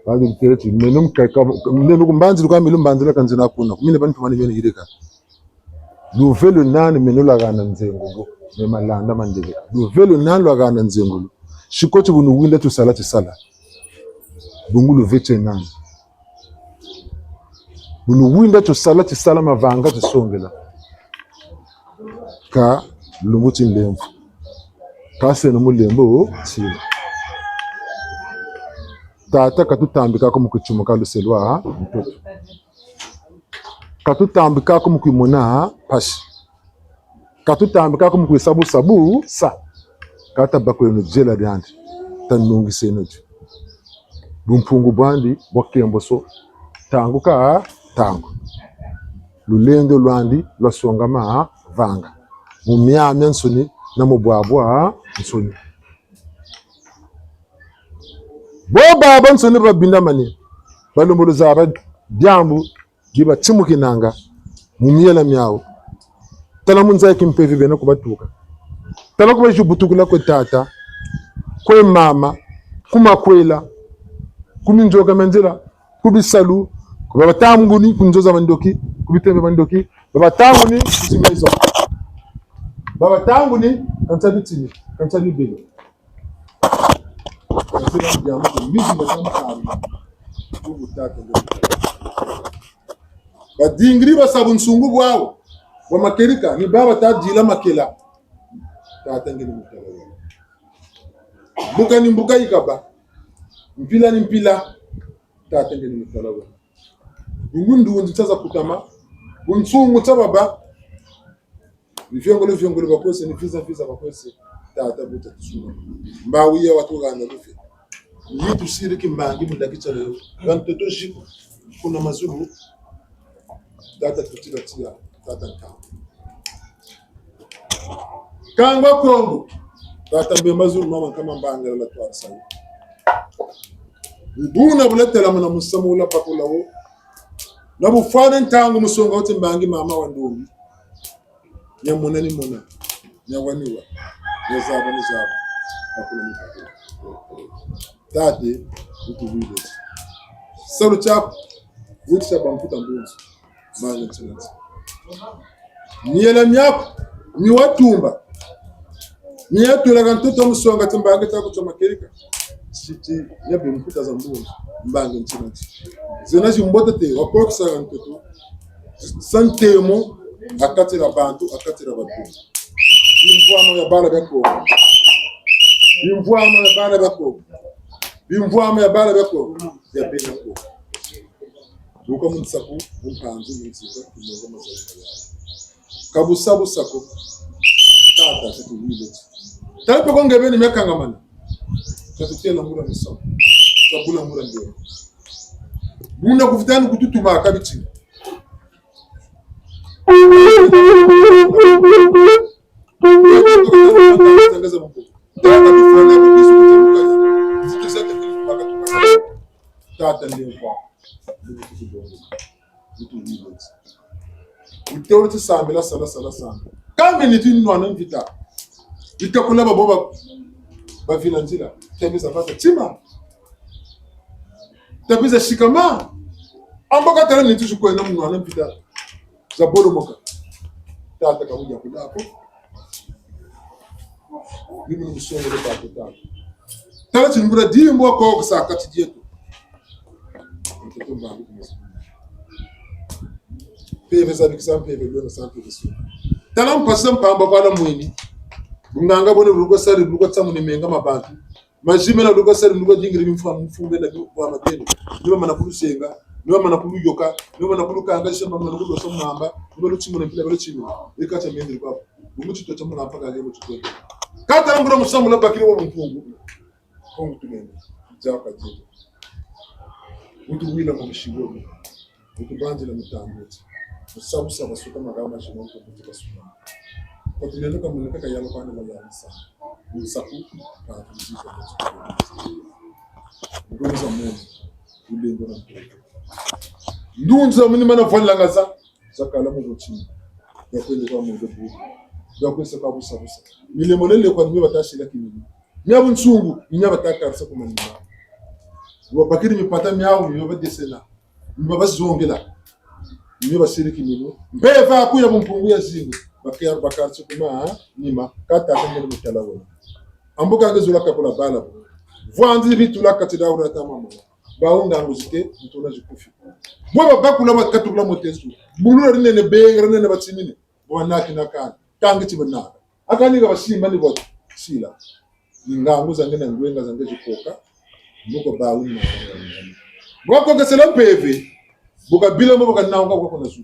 bali mkereti menum kaka mneno kumbanzi kwa milumbanzila kanzina kuna kumine bantu mani bene yireka luvelo nani menula gana nzengo ne malanda mandele luvelo nani lwagana nzengo shikoti bunu winda tu salati sala bungulu vete nani bunu winda tu salati sala mavanga tusongela ka lumuti mlemvu kase no mulembo sila tata katutambika ko mukuchumuka luselwa mtoto katutambika ko mukimona pashi katutambika ko mukisabu sabu sa kata bakweno jela dyandi tanungi senoji bumpungu bwandi bwakembo so tangu ka tangu lulendo lwandi lwasongama vanga mumyamya nsoni na mubwabwa nsoni bo baba nsoni babinda mani balombolo zaba dyambu giba timukinanga mumyela myawo tala munza kimpevi bena kubatuka tala kuba jubutukula ko tata ko mama kumakwela kuminjoka manzela kubisalu kuba batanguni kunjoza mandoki kubitembe mandoki baba tanguni kusimaizo baba tanguni kantabitini kantabibelo kantabibelo ya mtu miji batamkari kubutaka ndo badingri basabu nsungu bwao wa makerika ni baba tajila makela tatangeni mutala buka ni mbuka ikaba mpila ni mpila tatangeni mutala ngundu nzitaza kutama unsungu tababa viongolo bakwese ni visa bakwese tata buta tusuma mbawiya watu gana lufe yitu siriki mbangi mundaki leo bantu toshi kuna mazulu tata tutira tata ntamu kangwa Kongo tata mbe mazuru mama kama mbanga la kwa sana buna buletela mana musamula pakulawo na bufana ntangu musonga wote mbangi mama wa ndumi nyamuna ni mona nyawaniwa yazaba ni zaba pakula mipakula tate utuwile salu chako wuti cha bamputa mbunzi mbanga chinanzi niyela myako miwatumba niyatula kantoto musonga timbanga chako cha makerika siti yabe mputa za mbunzi mbanga chinanzi zena zimbotete wakokisa kantoto santemo akatira bantu akatira batu bimvwamo ya bala bako bimvwamo ya bala bako bimvwamo ya bala bako ya bena ko duka munsaku mumpanzu munsiza kumonga mazalika kabusabu sako tata tutubile talipo kongebeni mekangamana tatutela mura miso tabula mura ndio buna kuvitani kututuma akabiti tangaza mambo tata kufanya tata ndio kwa utoro tsamela sala kambe ni tinu wana mvita ikakula babo ba vilanzila tebeza pata tima tebeza shikama amboka tara ni tuju kwenda mu wana mvita za bolo moka tata kamuja kudako bibi musongo de bato tata tara chimbura dimbo ko kusakati dietu ntutumba peveza bikisam peve lona santo yesu talam pasam pamba bala mweni bunganga bone rugo sari rugo tsamu ne menga mabantu majimela rugo sari rugo jingiri mfumbe na kwa matendo niba mana kulusenga niba mana kuluyoka niba mana kulukanga shamba mana kulo somnamba niba luchimu ne pila balo chimu ikacha mendri kwa bumuchi to chamu na paka lebo chukwe kata ngura musamu la bakiri wa mfungu kongu tunene jaka jito utu wila mu mishigogo utu banjela mutambutse usabu saba suka magama shimo ko kutuka suka ko tunene kama neka yalo kwa na yalo sana usaku ka kuzisha ngo za mwana ulengo na mtoto ndunza mini mana volanga za zakala mu gochini ya kwende kwa mungu bu ya kwese kwa busa milemo lele kwa mimi batashila kimini nyabu nsungu nyaba takarisa kuma nima bakiri mipata miao miyo badesena miyo bazongela miyo basiriki miyo mbeva kuya mumpungu ya zingu bakarisa kuma nima kata ngene mutalawo ambuka ngezula kapola bala vwandi bitula katida urata mama baunga nguzike mutona jikufi bwa bakula bakatula motesu bulula rinene benga rinene batsimine bwanaki nakana kangi tibana akani ga basimba ni bot sila nganguza ngene ngwenga zange jikoka muko bauni na ngoko kesela peve buka bila mo buka naonga kwa kuna su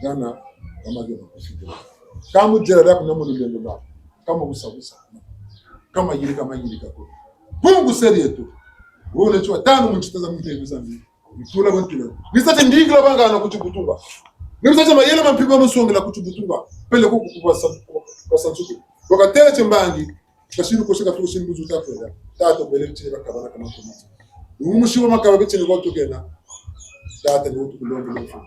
gana kama gena kufikira kama jera kuna mo lendo ba kama usabusa kama yiri kako bungu seri yetu wone chwa tano mchitaza mtego zambi mtula bantula nisate ndigla banga na kuchubutunga nimsate mayele mampiba musongela kuchubutunga pele kwa sansuku wakatele chembangi kashiru koshaka tukushini buzu tafela tato bele mchile bakabana kama komiti umushiwa makaba bichini kwa tukena tata ni utu kulonde mfu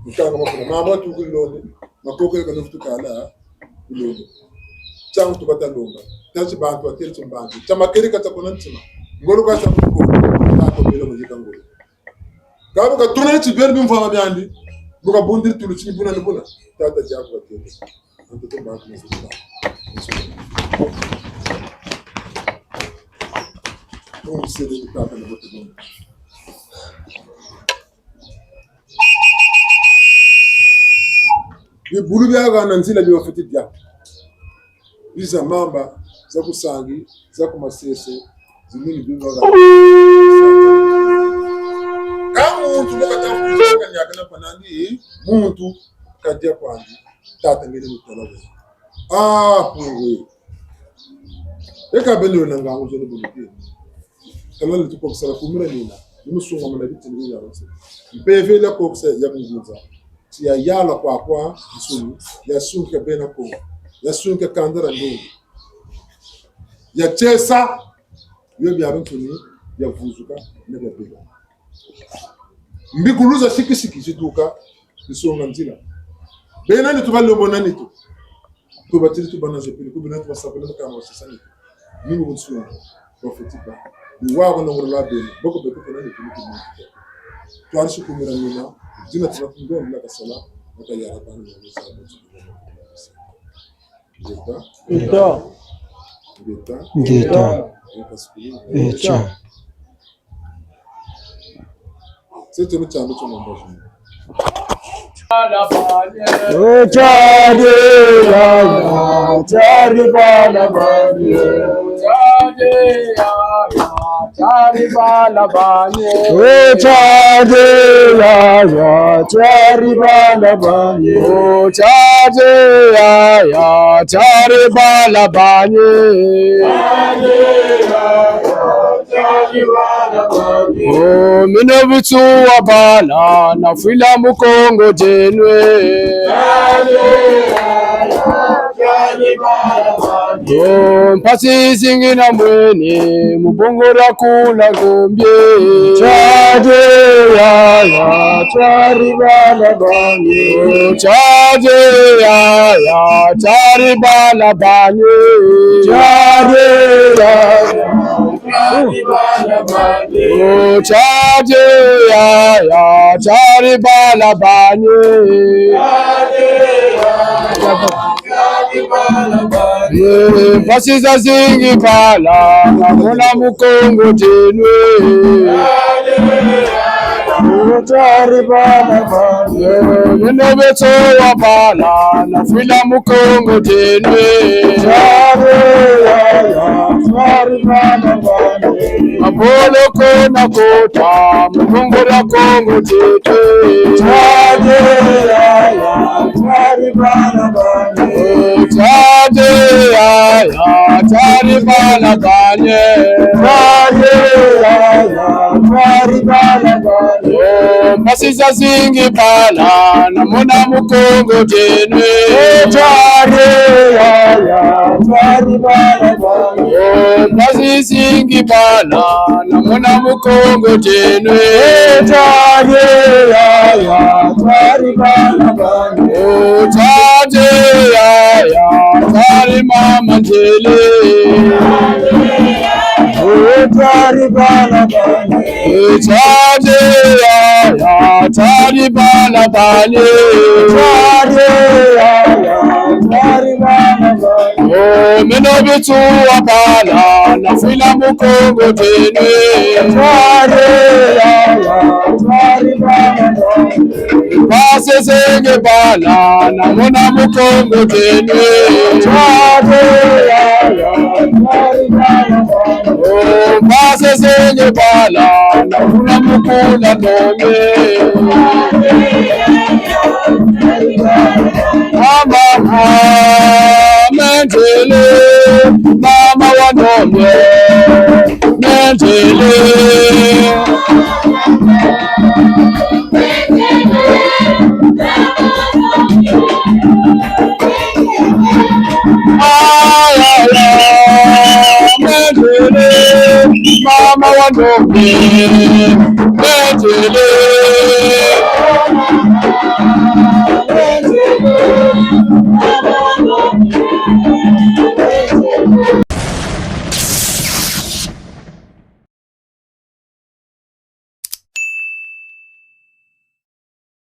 mkanga makuna mama tu kulonde makoko yaka nufutu kala kulonde changu tubata longa tachi bantu wa tiri chumbangi chamakeri kata kona nchima ngoro kwa chamuko tato bele mjika ngoro gabu katuna ichi bele bimfama byandi buka bundiri tulu chini buna nibuna tata jaku wa tiri antoto bantu nasuka Como se ele está pelo outro mundo. E bulu byaga nanzila byofiti bya. Biza mamba za kusangi za kumasese zimini byaga. Kama mtu lokata nyakana panani muntu kadia kwandi tata ngene mutalawe. Pungwe. Eka bendo nanga uzo no bulu. Kala tuko kusala kumira nina nimusunga mana biti ni ya rose mpeve la ko kusa ya munguza ya yala kwa isuni ya sunke bena ko ya sunke kandara ndo ya chesa yo bya bantuni ya vuzuka ne bela mbikuluza shiki ziduka isonga nzila bena ni tubalo bonani tu tubatiri tubana zepili kubina tubasabela kama wasasani mimi mutsuwa profetika ni wako na ngula bena boko beko kana ni kumiki tuanshi kumira mina jina tunafunga bila kasala hata ya rabani na msaada ngeta c'est un chando chomombaje Mina butu wabala na fila mukongo jenwe mpasi zingi na mweni mubongora kula gombye chaje ya chari bala banye chaje ya chari bala banye chaje ya chaje ya chari bala banye mpasi za zingi bala namona mukongo jenwe nene beto wa bala na fila mukongo jenwe apolo kona kota mukongo la kongo jenwe chaje ya chari bala banye mpasi za zingi bala namona mukongo jenwe mpasi zingi bala namona mukongo jenwe chaje ya chari mama njele chari bala banye chaje ya chari bala banye chari bala banye meno bitu wabala na fila mukongo jenwe chari bala banye pase zenge bala na mona mukongo jenwe chari bala pase zenge bala na mona mukula nome mama menjele mama wanome menjele mama wanome menjele